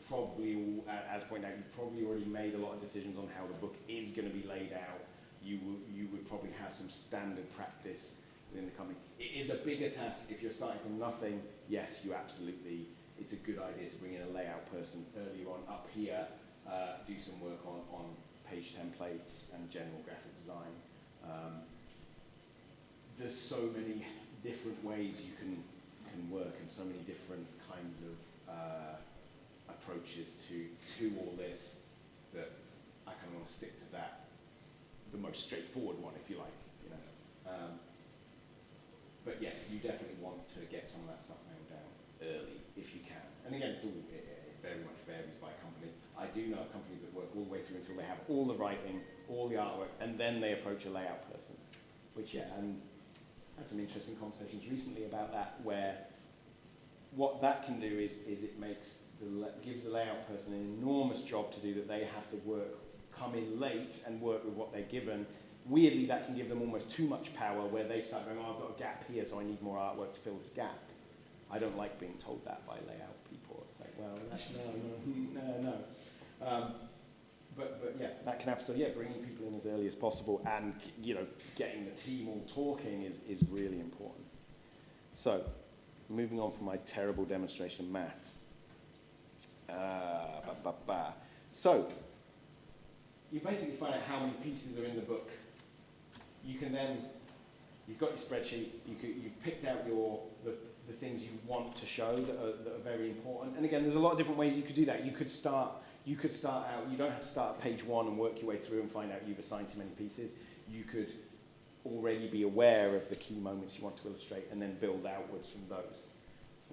probably, as pointed out, you've probably already made a lot of decisions on how the book is going to be laid out. You would probably have some standard practice within the company. It is a bigger task if you're starting from nothing. Yes, you absolutely, it's a good idea to bring in a layout person earlier on up here, do some work on page templates and general graphic design. There's so many different ways you can work and so many different kinds of approaches to all this that I kind of want to stick to the most straightforward one, if you like. But yeah, you definitely want to get some of that stuff nailed down early if you can. And again, it very much varies by company. I do know of companies that work all the way through until they have all the writing, all the artwork, and then they approach a layout person. Which, and had some interesting conversations recently about that, where what that can do is it gives the layout person an enormous job to do, that they have to come in late and work with what they're given. Weirdly, that can give them almost too much power, where they start going, I've got a gap here, so I need more artwork to fill this gap. I don't like being told that by layout people. It's like, well, no. But yeah, that can absolutely, bringing people in as early as possible and, getting the team all talking is really important. So, moving on from my terrible demonstration of maths. So, you basically find out how many pieces are in the book. You can then, you've got your spreadsheet, you've picked out the things you want to show that are very important. And again, there's a lot of different ways you could do that. You could start out, you don't have to start at page 1 and work your way through and find out you've assigned too many pieces. You could already be aware of the key moments you want to illustrate and then build outwards from those.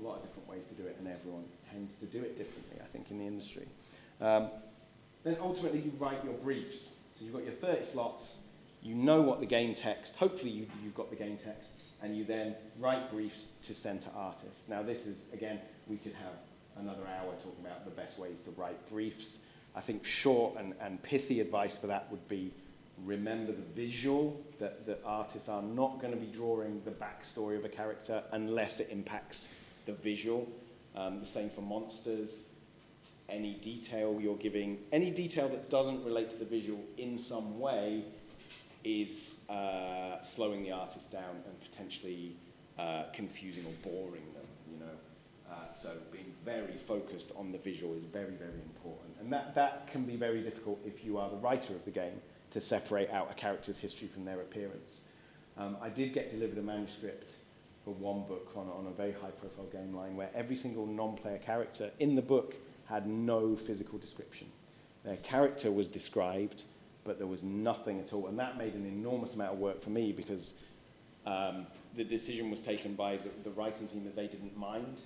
a lot of different ways to do it, and everyone tends to do it differently, I think, in the industry. Then ultimately you write your briefs. So you've got your 30 slots, you know what the game text, hopefully you've got the game text, and you then write briefs to send to artists. Now this is, again, we could have another hour talking about the best ways to write briefs. I think short and pithy advice for that would be remember the visual, that artists are not going to be drawing the backstory of a character unless it impacts the visual. The same for monsters. Any detail you're giving, any detail that doesn't relate to the visual in some way is slowing the artist down and potentially confusing or boring them, you know. So being very focused on the visual is very, very important. And that can be very difficult if you are the writer of the game, to separate out a character's history from their appearance. I did get delivered a manuscript for one book on a very high-profile game line where every single non-player character in the book had no physical description. Their character was described, but there was nothing at all. And that made an enormous amount of work for me because the decision was taken by the writing team that they didn't mind,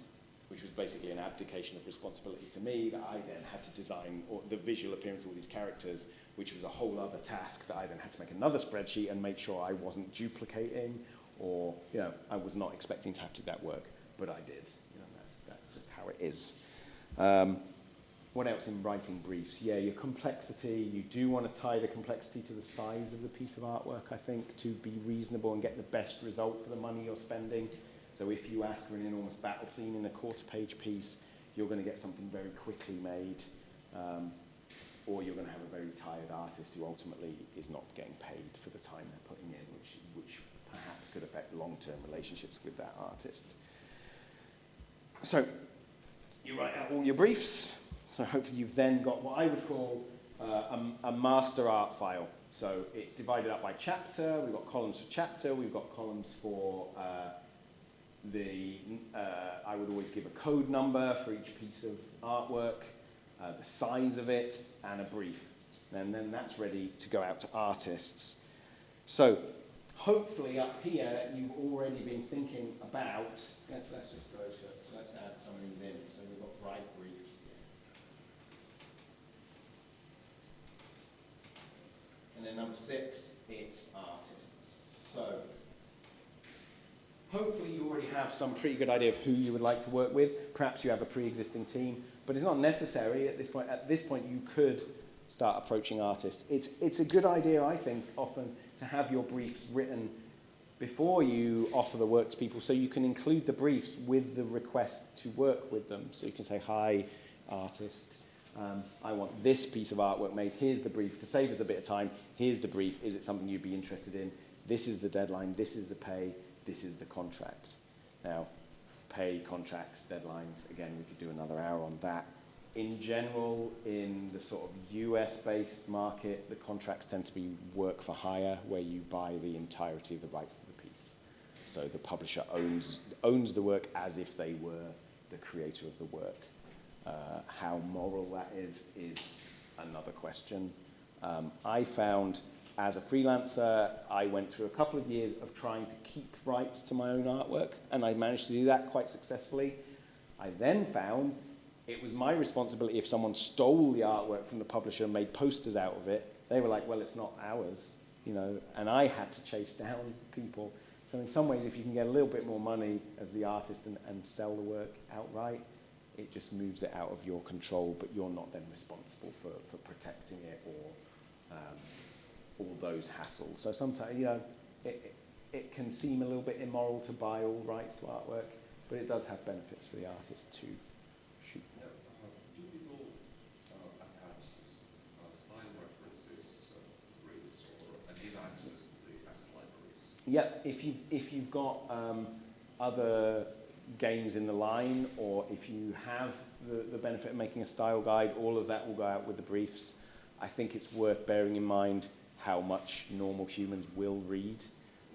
which was basically an abdication of responsibility to me, that I then had to design the visual appearance of all these characters, which was a whole other task that I then had to make another spreadsheet and make sure I wasn't duplicating, or, you know, I was not expecting to have to do that work, but I did. You know, that's just how it is. What else in writing briefs? Yeah, your complexity. You do want to tie the complexity to the size of the piece of artwork, I think, to be reasonable and get the best result for the money you're spending. So if you ask for an enormous battle scene in a quarter-page piece, you're going to get something very quickly made, or you're going to have a very tired artist who ultimately is not getting paid for the time they're putting in, which perhaps could affect long-term relationships with that artist. So you write out all your briefs. So hopefully you've then got what I would call a master art file. So it's divided up by chapter. We've got columns for chapter. We've got columns for I would always give a code number for each piece of artwork, the size of it, and a brief. And then that's ready to go out to artists. So hopefully up here you've already been thinking about, let's just go to it. So let's add some of these in. So we've got write briefs. And then number 6, it's artists. So hopefully you already have some pretty good idea of who you would like to work with. Perhaps you have a pre-existing team, but it's not necessary at this point. At this point, you could start approaching artists. It's a good idea, I think, often to have your briefs written before you offer the work to people, so you can include the briefs with the request to work with them. So you can say, hi, artist, I want this piece of artwork made. Here's the brief. To save us a bit of time, here's the brief. Is it something you'd be interested in? This is the deadline. This is the pay. This is the contract. Now, pay, contracts, deadlines, again, we could do another hour on that. In general, in the sort of US-based market, the contracts tend to be work for hire, where you buy the entirety of the rights to the piece. So the publisher owns the work as if they were the creator of the work. How moral that is another question. I found, as a freelancer, I went through a couple of years of trying to keep rights to my own artwork, and I managed to do that quite successfully. I then found it was my responsibility if someone stole the artwork from the publisher and made posters out of it. They were like, well, it's not ours, you know, and I had to chase down people. So in some ways, if you can get a little bit more money as the artist and sell the work outright, it just moves it out of your control, but you're not then responsible for protecting it or all those hassles. So sometimes, you know, it can seem a little bit immoral to buy all rights to artwork, but it does have benefits for the artist too. Shoot. Yeah, do people attach style references, briefs, or give access to the asset libraries? Yeah, if you've got other games in the line, or if you have the benefit of making a style guide, all of that will go out with the briefs. I think it's worth bearing in mind how much normal humans will read.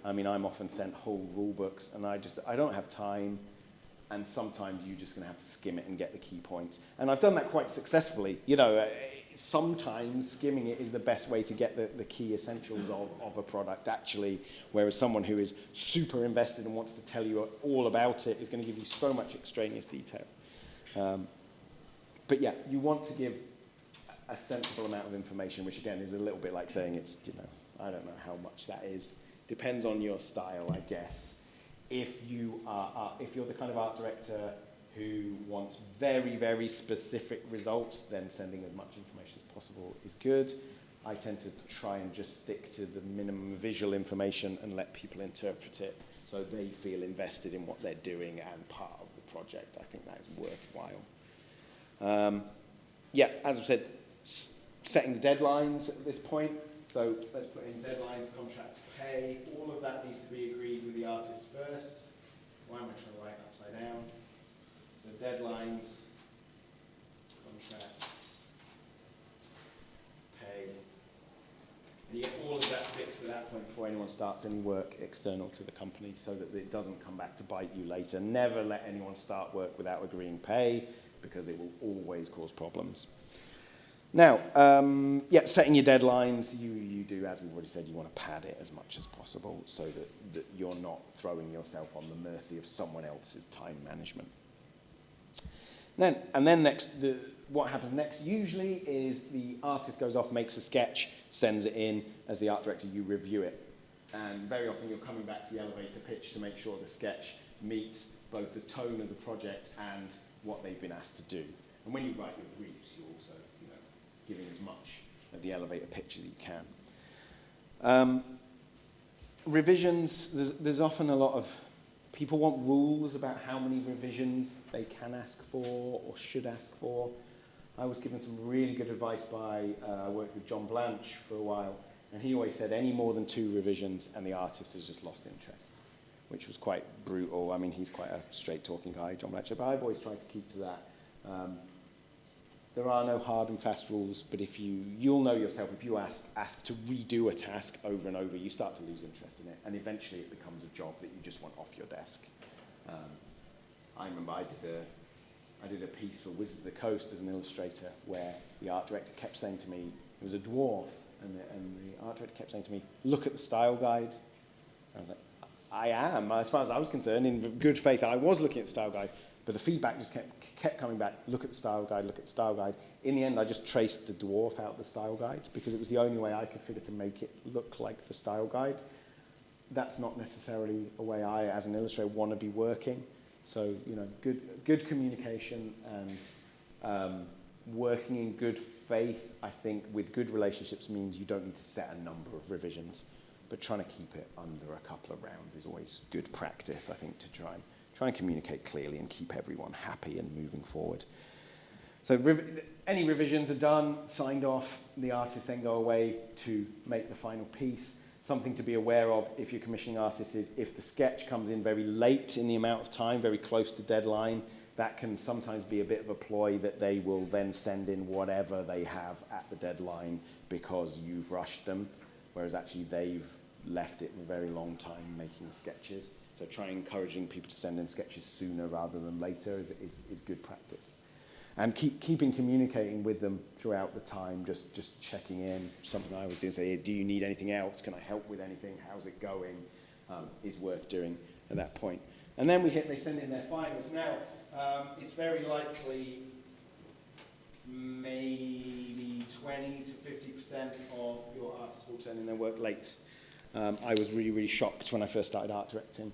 I mean, I'm often sent whole rule books, and I don't have time, and sometimes you're just going to have to skim it and get the key points. And I've done that quite successfully. You know, sometimes skimming it is the best way to get the key essentials of a product actually, whereas someone who is super invested and wants to tell you all about it is going to give you so much extraneous detail. But yeah, you want to give a sensible amount of information, which again is a little bit like saying it's, I don't know how much that is. Depends on your style, I guess. If you're the kind of art director who wants very, very specific results, then sending as much information as possible is good. I tend to try and just stick to the minimum visual information and let people interpret it so they feel invested in what they're doing and part of the project. I think that is worthwhile. Yeah, as I've said, setting the deadlines at this point. So let's put in deadlines, contracts, pay. All of that needs to be agreed with the artist first. Why am I trying to write upside down? So deadlines, contracts, pay. And you get all of that fixed at that point before anyone starts any work external to the company so that it doesn't come back to bite you later. Never let anyone start work without agreeing pay because it will always cause problems. Now, yeah, setting your deadlines, you do, as we've already said, you want to pad it as much as possible so that you're not throwing yourself on the mercy of someone else's time management. And then next, what happens next usually is the artist goes off, makes a sketch, sends it in. As the art director, you review it. And very often you're coming back to the elevator pitch to make sure the sketch meets both the tone of the project and what they've been asked to do. And when you write your briefs, you're also giving as much of the elevator pitch as you can. Revisions, there's often a lot of people want rules about how many revisions they can ask for or should ask for. I was given some really good advice by, I worked with John Blanche for a while, and he always said any more than 2 revisions and the artist has just lost interest, which was quite brutal. I mean, he's quite a straight-talking guy, John Blanche, but I've always tried to keep to that. There are no hard and fast rules, but if you'll know yourself, if you ask to redo a task over and over, you start to lose interest in it, and eventually it becomes a job that you just want off your desk. I remember I did a piece for Wizards of the Coast as an illustrator where the art director kept saying to me, it was a dwarf, and the art director kept saying to me, look at the style guide. I was like, I am, as far as I was concerned, in good faith, I was looking at the style guide. But the feedback just kept coming back, look at the style guide, look at the style guide. In the end, I just traced the dwarf out the style guide because it was the only way I could figure to make it look like the style guide. That's not necessarily a way I, as an illustrator, want to be working. So, good communication and working in good faith, I think, with good relationships means you don't need to set a number of revisions. But trying to keep it under a couple of rounds is always good practice, I think, to try and communicate clearly and keep everyone happy and moving forward. So any revisions are done, signed off, the artists then go away to make the final piece. Something to be aware of if you're commissioning artists is if the sketch comes in very late in the amount of time, very close to deadline, that can sometimes be a bit of a ploy that they will then send in whatever they have at the deadline because you've rushed them, whereas actually they've left it a very long time making sketches. So try encouraging people to send in sketches sooner rather than later is good practice. And keeping communicating with them throughout the time, just checking in. Something I always do, say, do you need anything else? Can I help with anything? How's it going? Is worth doing at that point. And then they send in their finals. Now, it's very likely maybe 20 to 50% of your artists will turn in their work late. I was really, really shocked when I first started art directing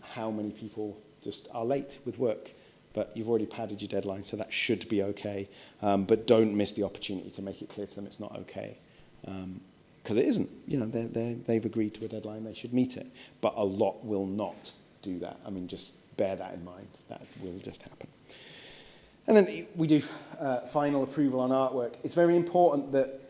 how many people just are late with work. But you've already padded your deadline, so that should be okay. But don't miss the opportunity to make it clear to them it's not okay. Because it isn't. They've agreed to a deadline, they should meet it. But a lot will not do that. I mean, just bear that in mind. That will just happen. And then we do final approval on artwork. It's very important that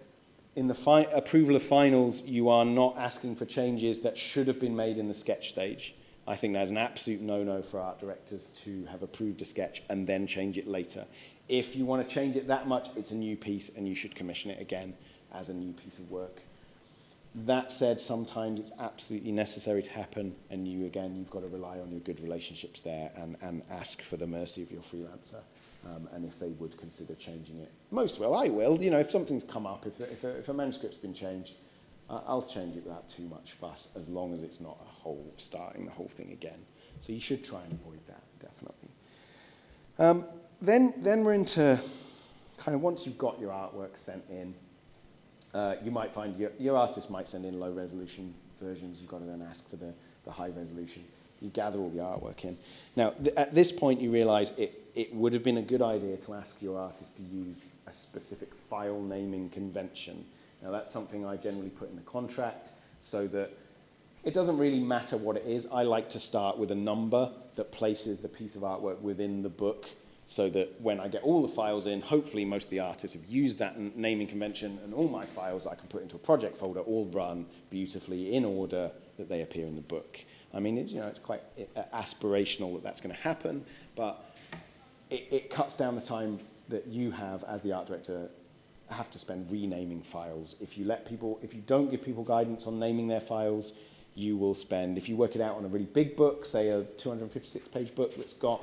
in the approval of finals, you are not asking for changes that should have been made in the sketch stage. I think that's an absolute no-no for art directors to have approved a sketch and then change it later. If you want to change it that much, it's a new piece and you should commission it again as a new piece of work. That said, sometimes it's absolutely necessary to happen and you've got to rely on your good relationships there and ask for the mercy of your freelancer and if they would consider changing it. Most will, I will. You know, if something's come up, if a manuscript's been changed, I'll change it without too much fuss, as long as it's not starting the whole thing again. So you should try and avoid that, definitely. Then we're into kind of once you've got your artwork sent in, you might find your artist might send in low resolution versions. You've got to then ask for the high resolution. You gather all the artwork in. Now, at this point, you realize it would have been a good idea to ask your artist to use a specific file naming convention. Now, that's something I generally put in the contract so that it doesn't really matter what it is. I like to start with a number that places the piece of artwork within the book so that when I get all the files in, hopefully most of the artists have used that naming convention, and all my files I can put into a project folder all run beautifully in order that they appear in the book. I mean, it's quite aspirational that that's going to happen, but it cuts down the time that you have as the art director have to spend renaming files. If you don't give people guidance on naming their files, you will spend, if you work it out on a really big book, say a 256-page book that's got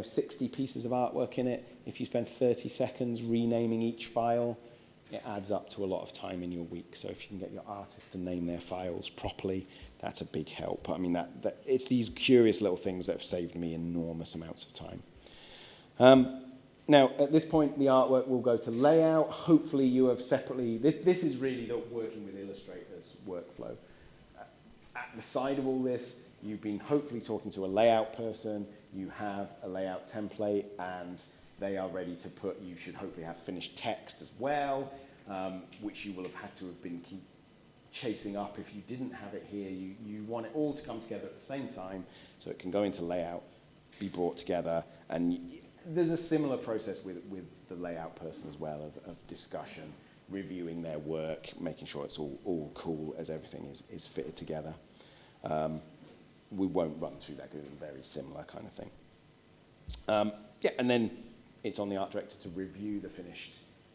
60 pieces of artwork in it, if you spend 30 seconds renaming each file, it adds up to a lot of time in your week. So if you can get your artist to name their files properly, that's a big help. I mean, that it's these curious little things that have saved me enormous amounts of time. Now, at this point, the artwork will go to layout. Hopefully you have separately, this is really the working with illustrators workflow. At the side of all this, you've been hopefully talking to a layout person, you have a layout template, and they are ready to put, you should hopefully have finished text as well, which you will have had to have been keep chasing up. If you didn't have it here, you want it all to come together at the same time so it can go into layout, be brought together, and there's a similar process with the layout person as well of discussion, reviewing their work, making sure it's all cool as everything is fitted together. We won't run through that, because it's a very similar kind of thing. And then it's on the art director to review the finished,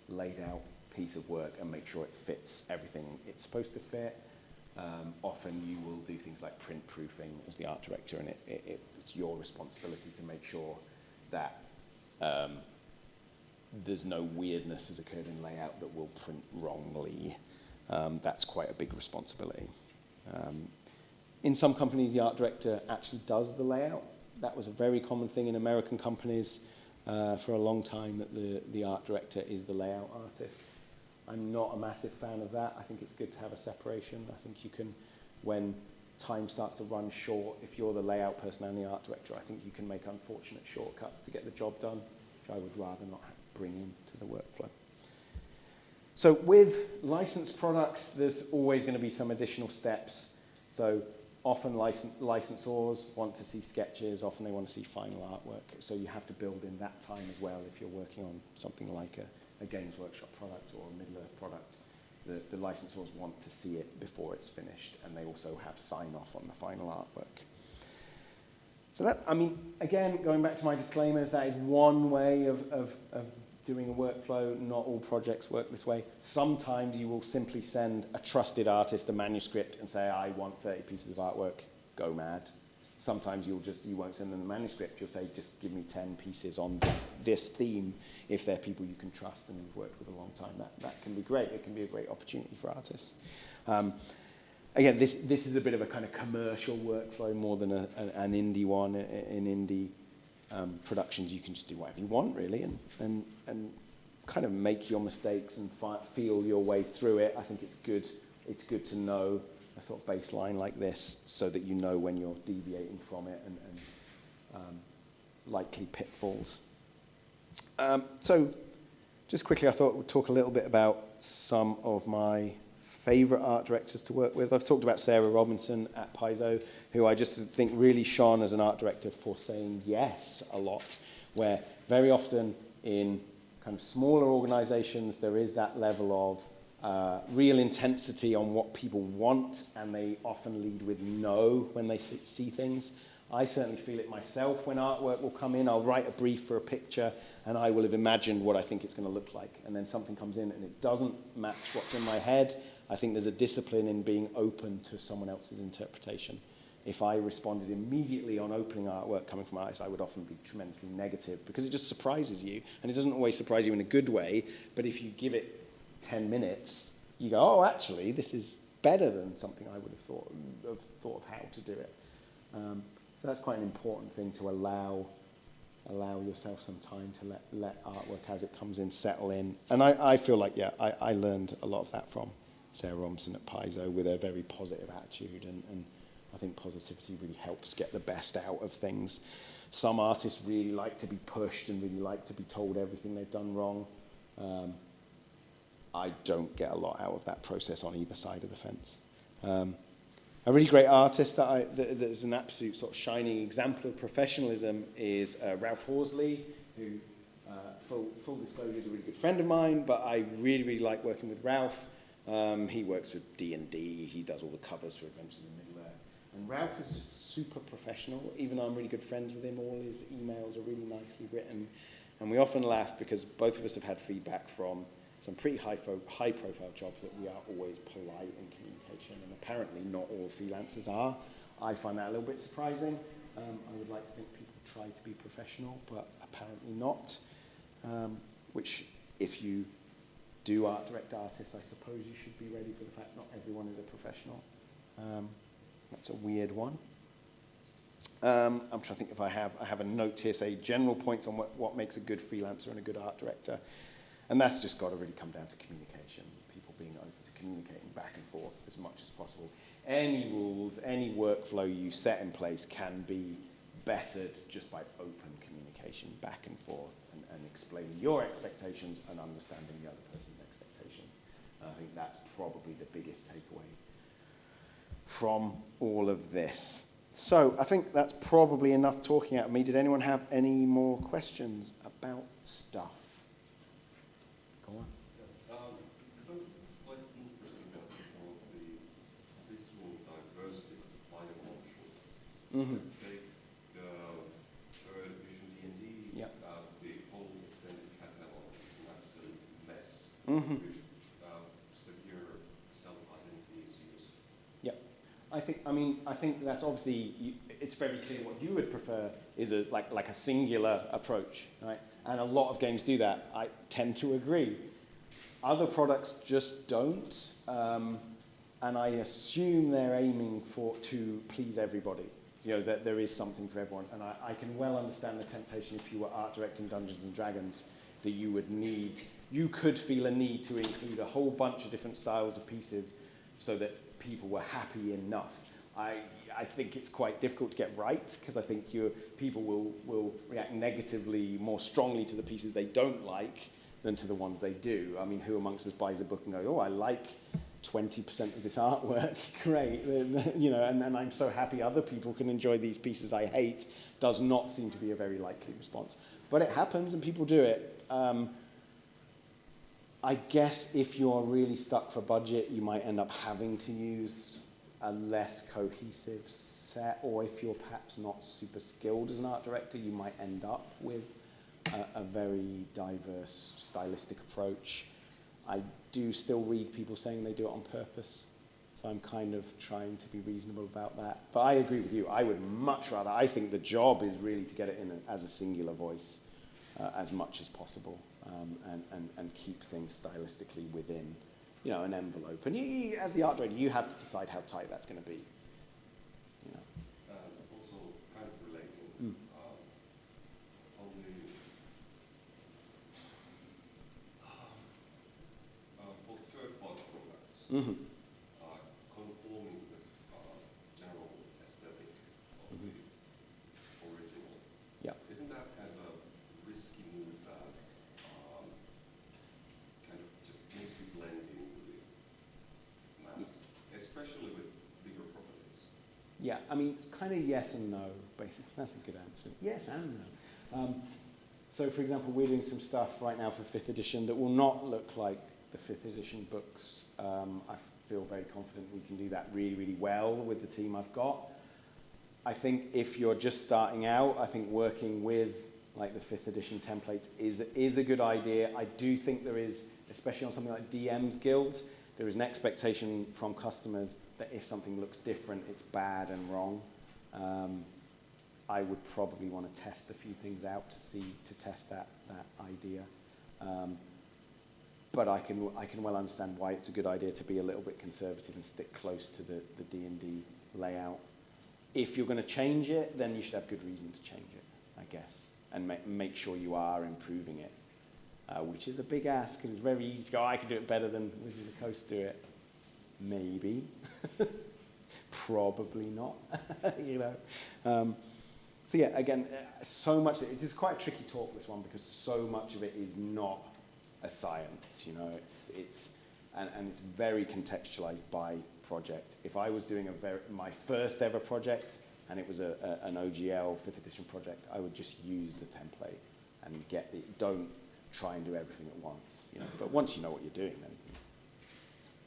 laid out piece of work and make sure it fits everything it's supposed to fit. Often you will do things like print proofing as the art director, and it's your responsibility to make sure that there's no weirdness has occurred in layout that will print wrongly. That's quite a big responsibility. In some companies, the art director actually does the layout. That was a very common thing in American companies for a long time, that the art director is the layout artist. I'm not a massive fan of that. I think it's good to have a separation. I think you can, when time starts to run short, if you're the layout person and the art director, I think you can make unfortunate shortcuts to get the job done, which I would rather not bring into the workflow. So with licensed products, there's always going to be some additional steps. So often licensors want to see sketches, often they want to see final artwork. So you have to build in that time as well if you're working on something like a Games Workshop product or a Middle-earth product. The licensors want to see it before it's finished, and they also have sign-off on the final artwork. So that, I mean, again, going back to my disclaimers, that is one way of doing a workflow. Not all projects work this way. Sometimes you will simply send a trusted artist a manuscript and say, I want 30 pieces of artwork, go mad. Sometimes you won't send them the manuscript, you'll say, just give me 10 pieces on this theme, if they're people you can trust and you've worked with a long time. That can be great. It can be a great opportunity for artists. Again, this is a bit of a kind of commercial workflow more than an indie one. In indie productions, you can just do whatever you want, really, and kind of make your mistakes and feel your way through it. I think it's good to know a sort of baseline like this so that you know when you're deviating from it and likely pitfalls. So just quickly, I thought we'd talk a little bit about some of my favourite art directors to work with. I've talked about Sarah Robinson at Paizo, who I just think really shone as an art director for saying yes a lot, where very often in kind of smaller organisations there is that level of real intensity on what people want, and they often lead with no when they see things. I certainly feel it myself when artwork will come in. I'll write a brief for a picture and I will have imagined what I think it's going to look like, and then something comes in and it doesn't match what's in my head. I think there's a discipline in being open to someone else's interpretation. if I responded immediately on opening artwork coming from artists, I would often be tremendously negative because it just surprises you. And it doesn't always surprise you in a good way, but if you give it 10 minutes, you go, oh, actually, this is better than something I would have thought of how to do it. So that's quite an important thing, to allow yourself some time to let artwork as it comes in settle in. And I feel like, yeah, I learned a lot of that from Sarah Robinson at Paizo with a very positive attitude, and I think positivity really helps get the best out of things. Some artists really like to be pushed and really like to be told everything they've done wrong. I don't get a lot out of that process on either side of the fence. A really great artist that is an absolute sort of shining example of professionalism is Ralph Horsley, who, full disclosure, is a really good friend of mine, but I really, really like working with Ralph. He works with D&D, he does all the covers for Adventures in Middle-earth. And Ralph is just super professional, even though I'm really good friends with him. All his emails are really nicely written. And we often laugh because both of us have had feedback from some pretty high-profile jobs that we are always polite in communication, and apparently not all freelancers are. I find that a little bit surprising. I would like to think people try to be professional, but apparently not. Which, if you do art direct artists, I suppose you should be ready for the fact not everyone is a professional. That's a weird one. I'm trying to think if I have a note here, say general points on what makes a good freelancer and a good art director. And that's just got to really come down to communication, people being open to communicating back and forth as much as possible. Any rules, any workflow you set in place can be bettered just by open communication back and forth, and explaining your expectations and understanding the other person's expectations. And I think that's probably the biggest takeaway from all of this. So I think that's probably enough talking out of me. Did anyone have any more questions about stuff? Go on. I found quite interesting that for the visual diversity supplier options. Mm-hmm. Take third edition D&D, Yep. The whole extended catalog is an absolute mess Mm-hmm. with severe self-identity issues. Yep. I think that's obviously, it's very clear what you would prefer is like a singular approach, right? And a lot of games do that. I tend to agree. Other products just don't, and I assume they're aiming to please everybody. You know, that there is something for everyone. And I can well understand the temptation if you were art directing Dungeons and Dragons that you could feel a need to include a whole bunch of different styles of pieces so that people were happy enough. I think it's quite difficult to get right, because I think people will react negatively more strongly to the pieces they don't like than to the ones they do. I mean, who amongst us buys a book and goes, oh, I like 20% of this artwork, great, you know, and I'm so happy other people can enjoy these pieces I hate, does not seem to be a very likely response. But it happens and people do it. I guess if you're really stuck for budget, you might end up having to use a less cohesive set, or if you're perhaps not super skilled as an art director, you might end up with a very diverse stylistic approach. I do still read people saying they do it on purpose, so I'm kind of trying to be reasonable about that. But I agree with you. I would much rather, I think the job is really to get it in as a singular voice as much as possible, and keep things stylistically within, you know, an envelope. And you, as the art director, you have to decide how tight that's going to be. You know. Also, kind of relating, on the for third-party products, conforming with general aesthetic of the original. Yeah. Isn't that kind of a risky move that kind of just makes you blend into the mass, especially with bigger properties? Yeah, I mean, kind of yes and no, basically. That's a good answer. Yes and no. So, for example, we're doing some stuff right now for 5th edition that will not look like the 5th edition books. I feel very confident we can do that really, really well with the team I've got. I think if you're just starting out, I think working with like the 5th edition templates is a good idea. I do think there is, especially on something like DM's Guild, there is an expectation from customers that if something looks different, it's bad and wrong. I would probably want to test a few things out to test that idea. But I can well understand why it's a good idea to be a little bit conservative and stick close to the D&D layout. If you're going to change it, then you should have good reason to change it, I guess, and make sure you are improving it, which is a big ask because it's very easy to go, I can do it better than Wizards of the Coast do it. Maybe. Probably not, you know. So yeah, again, so much, it is quite a tricky talk, this one, because so much of it is not a science, you know, and it's very contextualized by project. If I was doing my first ever project, and it was an OGL 5th edition project, I would just use the template and get it. Don't try and do everything at once, you know. But once you know what you're doing, then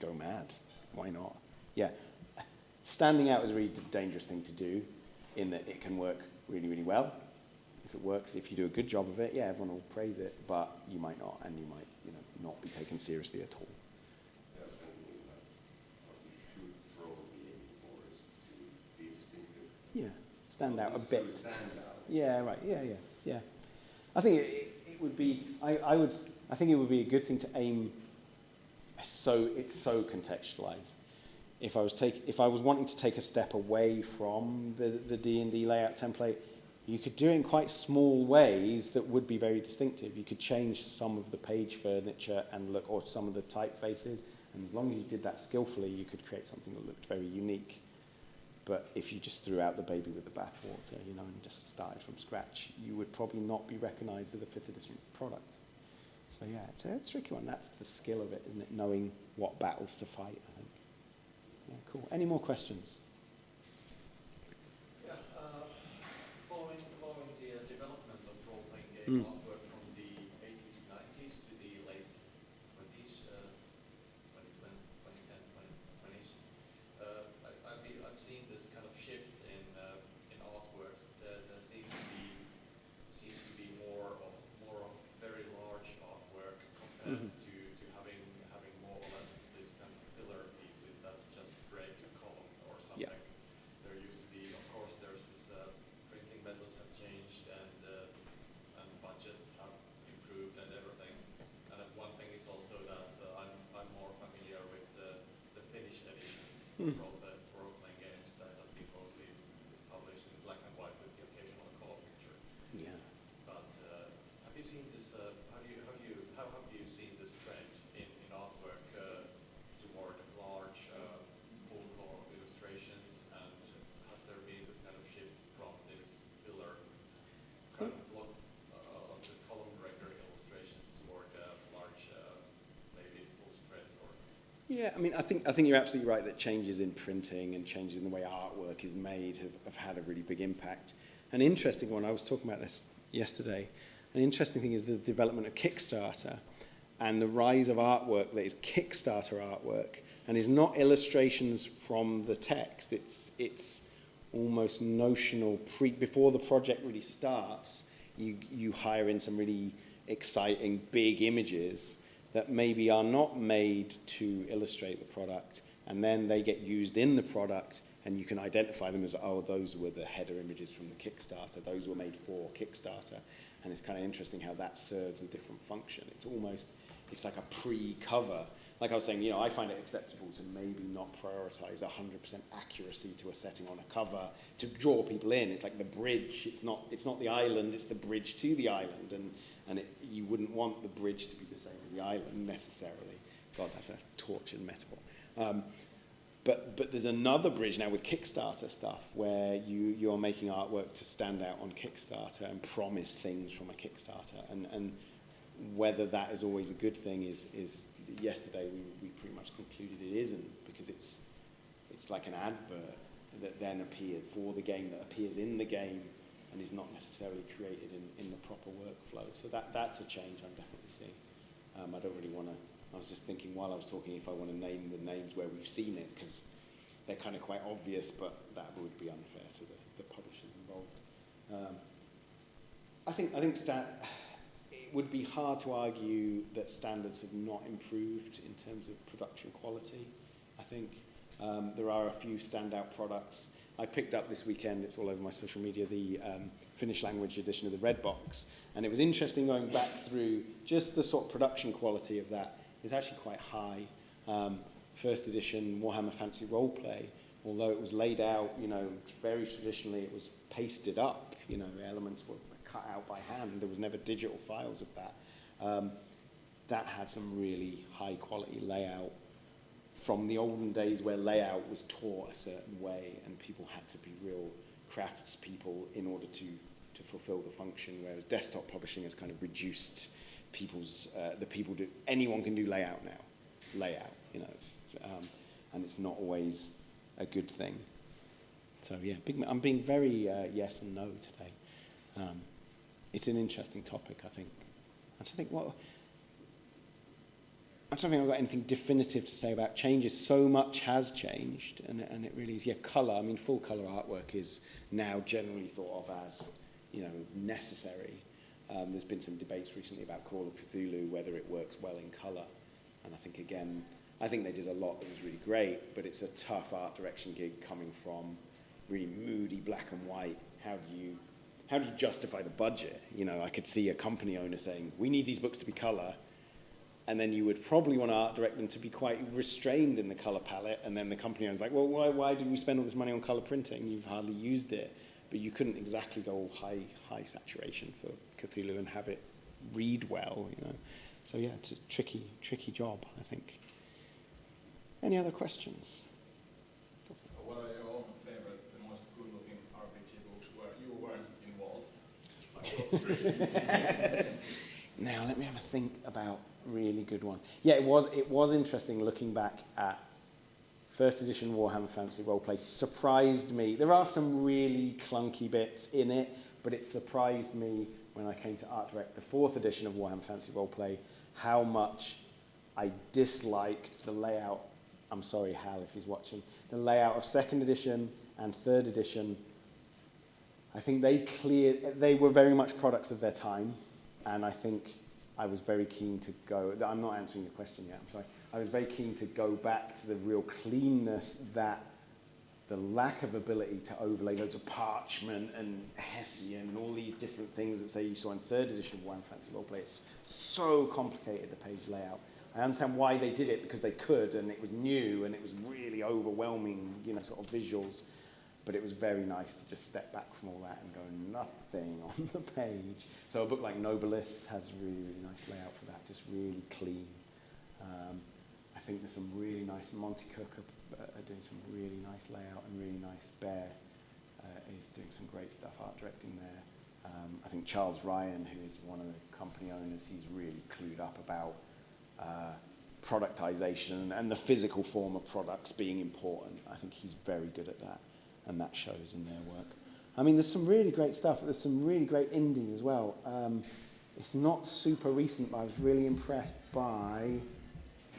go mad. Why not? Yeah. Standing out is a really dangerous thing to do, in that it can work really, really well. If it works, if you do a good job of it, yeah, everyone will praise it, but you might not, and you might, you know, not be taken seriously at all. Yeah, I was kind of thinking that what you should probably be aiming for is to be distinctive. Yeah, stand out a Necessarily bit. Stand out. Yeah, right. Yeah. I think it would be. I think it would be a good thing to aim. So it's so contextualized. If I was wanting to take a step away from the D&D layout template, you could do it in quite small ways that would be very distinctive. You could change some of the page furniture or some of the typefaces, and as long as you did that skillfully, you could create something that looked very unique. But if you just threw out the baby with the bathwater, you know, and just started from scratch, you would probably not be recognized as a 5th edition product. So yeah, it's a tricky one. That's the skill of it, isn't it? Knowing what battles to fight, I think. Yeah, cool. Any more questions? Yeah, following the development of role-playing game artwork from the 80s, 90s to the late 20s, 2010, 2020s, I've seen this kind of shift in artwork. There seems to be more of very large artwork compared to having more or less these kinds of filler pieces that just break a column or something. Yeah. There used to be, of course, there's this printing methods have changed and budgets have improved and everything. And one thing is also that I'm more familiar with the Finnish editions of role-playing games that have been mostly published in black and white with the occasional color picture. Yeah. But have you seen this? How have you seen this trend in artwork toward large full color illustrations? And has there been this kind of shift from this filler kind of block, this column breaker illustrations toward large, maybe full stress or? Yeah, I mean, I think you're absolutely right that changes in printing and changes in the way artwork is made have had a really big impact. An interesting one, I was talking about this yesterday, an interesting thing is the development of Kickstarter and the rise of artwork that is Kickstarter artwork and is not illustrations from the text. It's almost notional. Before the project really starts, you hire in some really exciting big images that maybe are not made to illustrate the product, and then they get used in the product, and you can identify them as, oh, those were the header images from the Kickstarter, those were made for Kickstarter. And it's kind of interesting how that serves a different function. It's like a pre-cover. Like I was saying, you know, I find it acceptable to maybe not prioritize 100% accuracy to a setting on a cover to draw people in. It's like the bridge. It's not the island, it's the bridge to the island. And you wouldn't want the bridge to be the same as the island necessarily. God, that's a tortured metaphor. But there's another bridge now with Kickstarter stuff where you're making artwork to stand out on Kickstarter and promise things from a Kickstarter. And whether that is always a good thing is yesterday we pretty much concluded it isn't, because it's like an advert that then appeared for the game, that appears in the game and is not necessarily created in the proper workflow. So that's a change I'm definitely seeing. I don't really want to. I was just thinking while I was talking if I want to name the names where we've seen it, because they're kind of quite obvious, but that would be unfair to the publishers involved. I think it would be hard to argue that standards have not improved in terms of production quality. I think there are a few standout products, I picked up this weekend, it's all over my social media, the Finnish language edition of the Red Box. And it was interesting going back through just the sort of production quality of that is actually quite high. First edition Warhammer Fantasy Roleplay, although it was laid out, very traditionally, it was pasted up, elements were cut out by hand. There was never digital files of that. That had some really high quality layout from the olden days where layout was taught a certain way and people had to be real craftspeople in order to fulfill the function, whereas desktop publishing has kind of reduced people's, anyone can do layout now. And it's not always a good thing. So yeah, I'm being very yes and no today. It's an interesting topic, I think. I just think I don't think I've got anything definitive to say about changes. So much has changed, and it really is. Yeah, colour. I mean, full colour artwork is now generally thought of as, necessary. There's been some debates recently about Call of Cthulhu, whether it works well in colour. And I think they did a lot that was really great, but it's a tough art direction gig coming from really moody black and white. How do you justify the budget? I could see a company owner saying, we need these books to be colour. And then you would probably want to art direct them to be quite restrained in the colour palette. And then the company owner's like, well, why did we spend all this money on colour printing? You've hardly used it. But you couldn't exactly go all high saturation for Cthulhu and have it read well, So yeah, it's a tricky job, I think. Any other questions? What are your own favorite, the most good-looking RPG books where you weren't involved? Now, let me have a think about really good ones. Yeah, it was interesting looking back at first edition Warhammer Fantasy Roleplay. Surprised me. There are some really clunky bits in it, but it surprised me when I came to art direct the fourth edition of Warhammer Fantasy Roleplay, how much I disliked the layout. I'm sorry, Hal, if he's watching. The layout of second edition and third edition. I think they were very much products of their time, and I think I was very keen to go, I'm not answering your question yet, I'm sorry. I was very keen to go back to the real cleanness that the lack of ability to overlay loads of parchment and Hessian and all these different things that say you saw in third edition of Warhammer Fantasy Roleplay. It's so complicated, the page layout. I understand why they did it, because they could, and it was new, and it was really overwhelming, sort of visuals. But it was very nice to just step back from all that and go, nothing on the page. So a book like Nobilis has a really, really nice layout for that, just really clean. I think there's some really nice, Monty Cook are doing some really nice layout, and really nice. Bear is doing some great stuff, art directing there. I think Charles Ryan, who is one of the company owners, he's really clued up about productization and the physical form of products being important. I think he's very good at that. And that shows in their work. I mean, there's some really great stuff. There's some really great indies as well. It's not super recent, but I was really impressed by,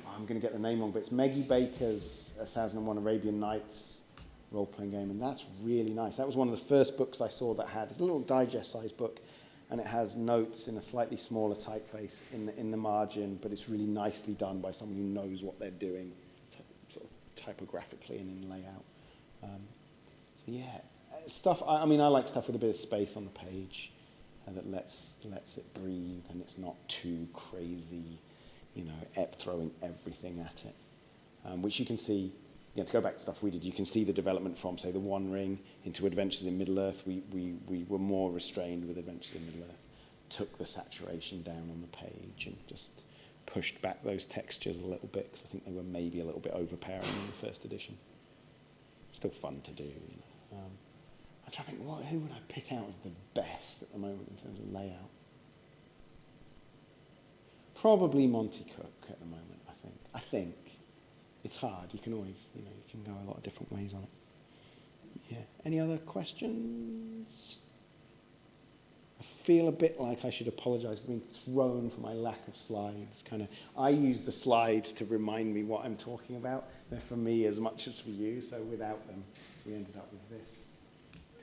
I'm going to get the name wrong, but it's Meggie Baker's 1001 Arabian Nights role-playing game, and that's really nice. That was one of the first books I saw that had, it's a little digest-sized book, and it has notes in a slightly smaller typeface in the margin, but it's really nicely done by someone who knows what they're doing, sort of typographically and in layout. Yeah, stuff. I mean, I like stuff with a bit of space on the page that lets it breathe, and it's not too crazy, throwing everything at it. Which you can see, to go back to stuff we did, you can see the development from, say, the One Ring into Adventures in Middle-earth. We were more restrained with Adventures in Middle-earth, took the saturation down on the page and just pushed back those textures a little bit, because I think they were maybe a little bit overpowering in the first edition. Still fun to do, I'm trying to think, who would I pick out as the best at the moment in terms of layout? Probably Monty Cook at the moment, I think. It's hard, you can always, you can go a lot of different ways on it. Yeah, any other questions? I feel a bit like I should apologise for being thrown for my lack of slides. I use the slides to remind me what I'm talking about. They're for me as much as for you, so without them, we ended up with this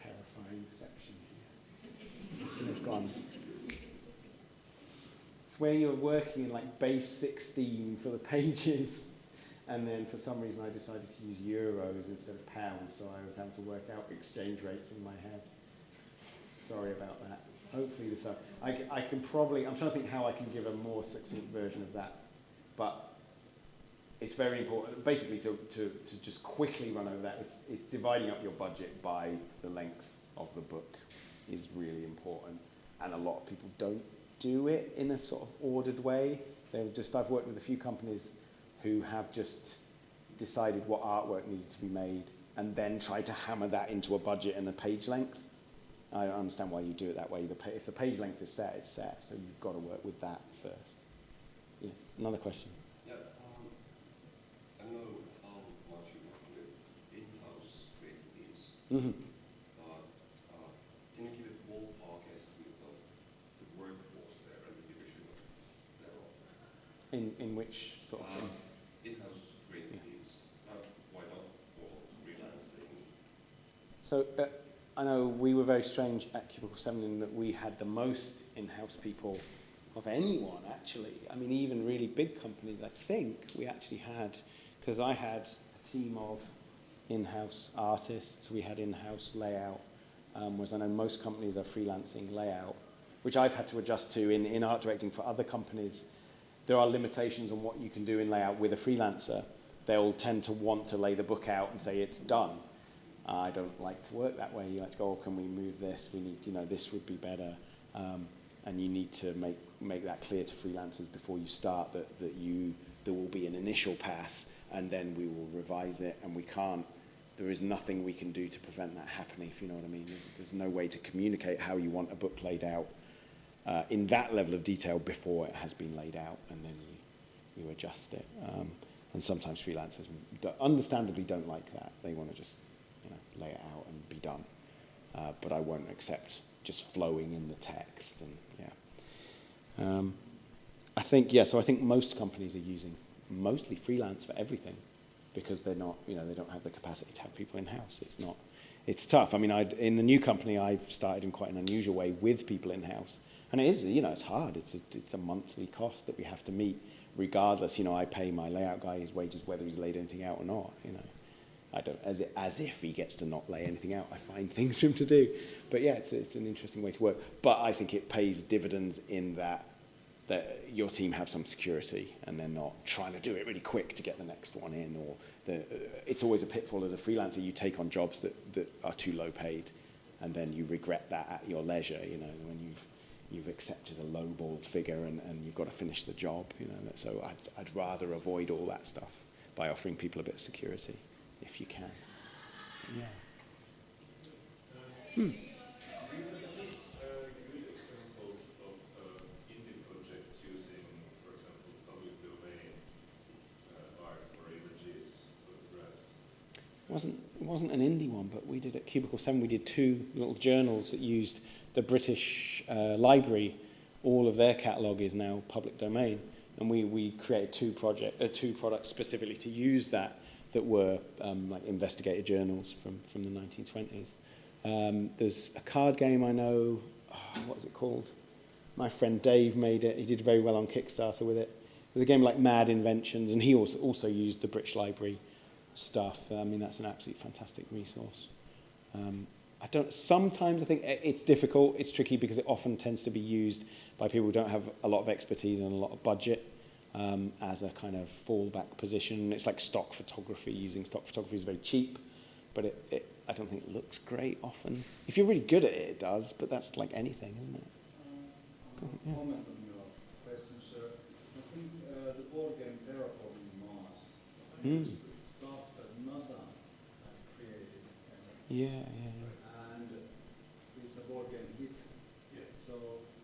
terrifying section here. I should have gone. It's where you're working in base 16 for the pages, And then for some reason I decided to use euros instead of pounds, so I was having to work out exchange rates in my head. Sorry about that. Hopefully this, I can probably, I'm trying to think how I can give a more succinct version of that, but it's very important, basically to just quickly run over that, it's dividing up your budget by the length of the book is really important, and a lot of people don't do it in a sort of ordered way. I've worked with a few companies who have just decided what artwork needed to be made and then tried to hammer that into a budget and a page length. I don't understand why you do it that way. If the page length is set, it's set, so you've got to work with that first. Yeah, another question. Yeah, I know how much you work with in-house creative teams, Mm-hmm. but can you give a ballpark estimate of the workforce there and the division thereof? In which sort of thing? In-house creative teams. Why not for freelancing? So I know we were very strange at Cubicle 7 in that we had the most in-house people of anyone, actually. I mean, even really big companies, I think we actually had, because I had a team of in-house artists, we had in-house layout, whereas I know most companies are freelancing layout, which I've had to adjust to in art directing for other companies. There are limitations on what you can do in layout with a freelancer. They'll tend to want to lay the book out and say it's done. I don't like to work that way. You like to go, oh, can we move this? We need, this would be better. And you need to make that clear to freelancers before you start that there will be an initial pass and then we will revise it, and there is nothing we can do to prevent that happening, if you know what I mean. There's no way to communicate how you want a book laid out in that level of detail before it has been laid out, and then you adjust it. And sometimes freelancers understandably don't like that. They want to just lay it out and be done. But I won't accept just flowing in the text, and I think most companies are using mostly freelance for everything because they're not, they don't have the capacity to have people in-house. It's tough. I mean, in the new company, I've started in quite an unusual way with people in-house. And it is, it's hard. It's a monthly cost that we have to meet regardless. I pay my layout guy his wages whether he's laid anything out or not, I don't, as if he gets to not lay anything out. I find things for him to do. But yeah, it's an interesting way to work. But I think it pays dividends in that your team have some security and they're not trying to do it really quick to get the next one in. Or it's always a pitfall as a freelancer. You take on jobs that are too low paid, and then you regret that at your leisure, when you've accepted a lowballed figure and you've got to finish the job. So I'd rather avoid all that stuff by offering people a bit of security. If you can. Yeah. Do you have any good examples of indie projects using, for example, public domain art or images, photographs? It wasn't an indie one, but we did at Cubicle 7, we did 2 little journals that used the British Library. All of their catalogue is now public domain, and we created 2 products specifically to use that were like investigative journals from the 1920s. There's a card game I know, what is it called? My friend Dave made it. He did very well on Kickstarter with it. There's a game like Mad Inventions, and he also used the British Library stuff. I mean, that's an absolutely fantastic resource. Sometimes I think it's difficult, it's tricky because it often tends to be used by people who don't have a lot of expertise and a lot of budget. As a kind of fallback position. It's like stock photography. Using stock photography is very cheap, but I don't think it looks great often. If you're really good at it, it does, but that's like anything, isn't it? Comment on your question, sir. I think the board game Terraforming Mars is stuff that NASA had created. And it's a board game hit. Yeah. So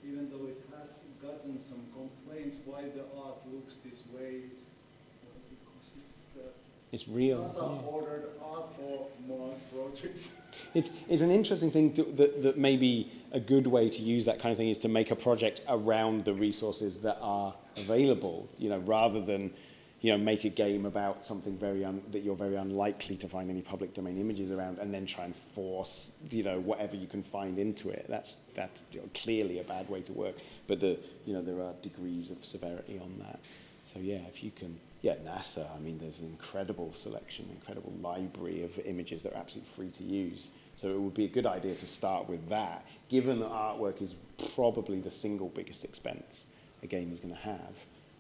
even though it has gotten some complaints why the art looks this way, because It's real. NASA ordered art for Mars projects. It's an interesting thing that maybe a good way to use that kind of thing is to make a project around the resources that are available, rather than make a game about something that you're very unlikely to find any public domain images around, and then try and force whatever you can find into it. That's clearly a bad way to work. But there are degrees of severity on that. So yeah, if you can yeah, NASA, I mean, there's an incredible selection, incredible library of images that are absolutely free to use. So it would be a good idea to start with that, given that artwork is probably the single biggest expense a game is going to have.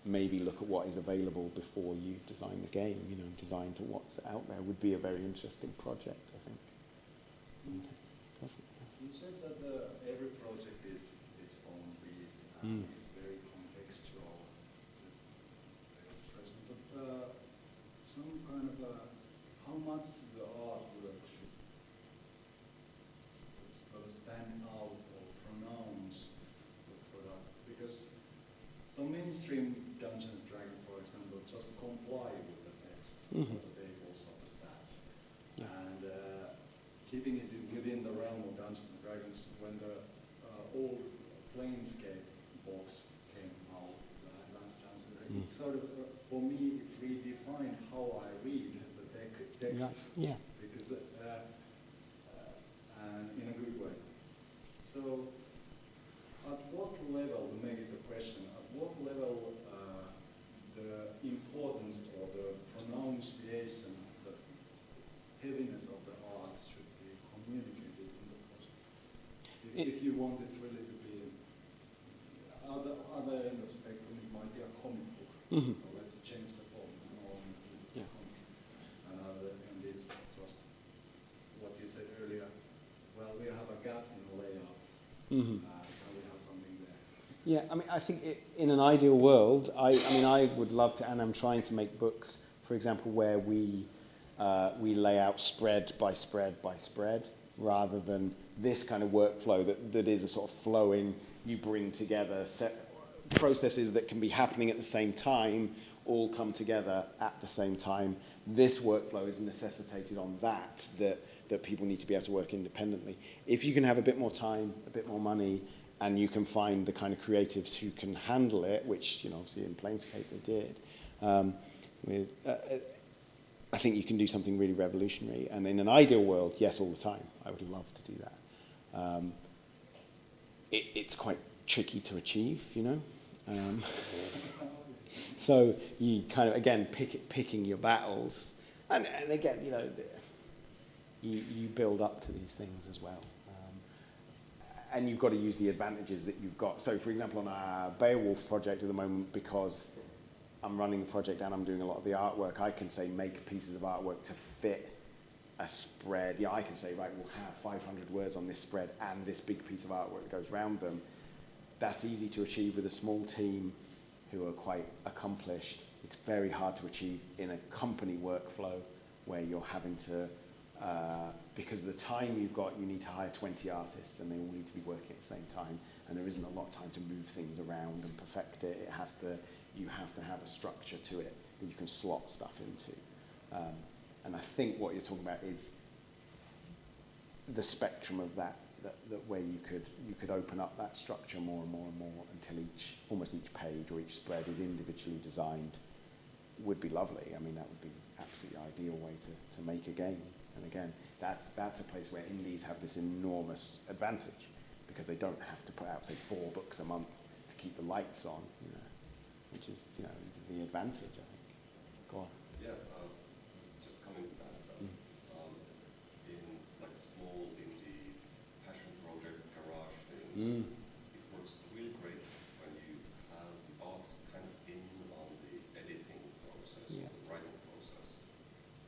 Maybe look at what is available before you design the game, you know, design to what's out there would be a very interesting project, I think. You said that every project is its own beast and it's very contextual illustration. But some kind of how much the artwork should sort of stand out or pronounce the product? Because some mainstream Dungeons and Dragons, for example, just comply with the text or the tables of the stats. Yeah. And keeping it within the realm of Dungeons and Dragons, when the old Planescape box came out last Dungeons and Dragons, it sort of, for me, it redefined how I read the text. Yeah. Because, and in a good way. So, at what level, to make it a question, at what level the importance or the pronunciation, the heaviness of the arts should be communicated in the project? If you want it really to be other end of the spectrum, it might be a comic book. So let's change the form. It's not only it's a comic. And it's just what you said earlier. Well, we have a gap in the layout. Can we have something there? Yeah, I mean, I think in an ideal world, I mean, I would love to, and I'm trying to make books, for example, where we lay out spread by spread by spread, rather than this kind of workflow that is a sort of flowing, you bring together set processes that can be happening at the same time, all come together at the same time. This workflow is necessitated on that people need to be able to work independently. If you can have a bit more time, a bit more money, and you can find the kind of creatives who can handle it, which, you know, obviously in Planescape they did, I think you can do something really revolutionary. And in an ideal world, yes, all the time. I would love to do that. It's quite tricky to achieve, you know. So you kind of, again, picking your battles. And again, you know, you build up to these things as well. And you've got to use the advantages that you've got. So, for example, on our Beowulf project at the moment, because I'm running the project and I'm doing a lot of the artwork, I can say make pieces of artwork to fit a spread. Yeah, I can say, right, we'll have 500 words on this spread and this big piece of artwork that goes around them. That's easy to achieve with a small team who are quite accomplished. It's very hard to achieve in a company workflow where you're having to, because of the time you've got, you need to hire 20 artists and they all need to be working at the same time, and there isn't a lot of time to move things around and perfect it. You have to have a structure to it that you can slot stuff into. And I think what you're talking about is the spectrum of that where you could open up that structure more and more and more until almost each page or each spread is individually designed would be lovely. I mean, that would be absolutely ideal way to make a game. And again, that's a place where indies have this enormous advantage because they don't have to put out, say, 4 books a month to keep the lights on, you know, which is, you know, the advantage, I think. Go on. Yeah, just coming to that, in like small indie passion project garage things, it works really great when you have the artist kind of in on the editing process, or the writing process,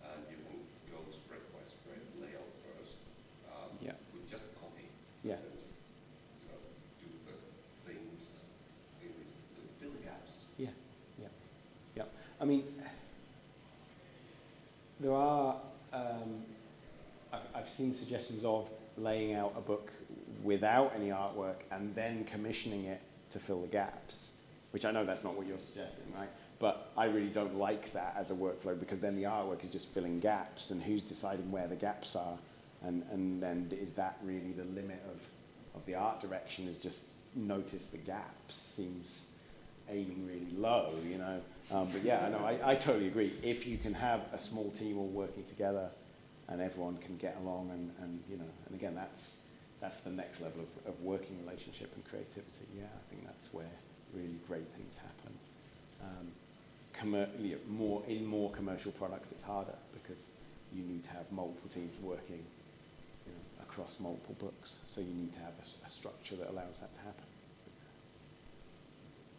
and you can go spread by spread, layout first, with just a copy, Yeah. and just, you know, do the things in these, fill the gaps. Yeah. I mean, there are, I've seen suggestions of laying out a book without any artwork and then commissioning it to fill the gaps, which I know that's not what you're suggesting, right? But I really don't like that as a workflow because then the artwork is just filling gaps, and who's deciding where the gaps are? And then is that really the limit of the art direction, is just notice the gaps? Seems aiming really low, you know. But yeah, no, I totally agree. If you can have a small team all working together and everyone can get along and you know, and again, that's the next level of working relationship and creativity. Yeah, I think that's where really great things happen. more commercial products, it's harder because you need to have multiple teams working, you know, across multiple books. So you need to have a structure that allows that to happen.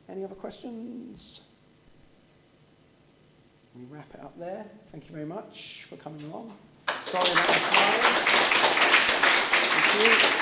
Any other questions? We wrap it up there. Thank you very much for coming along. Sorry about the slides. Thank you.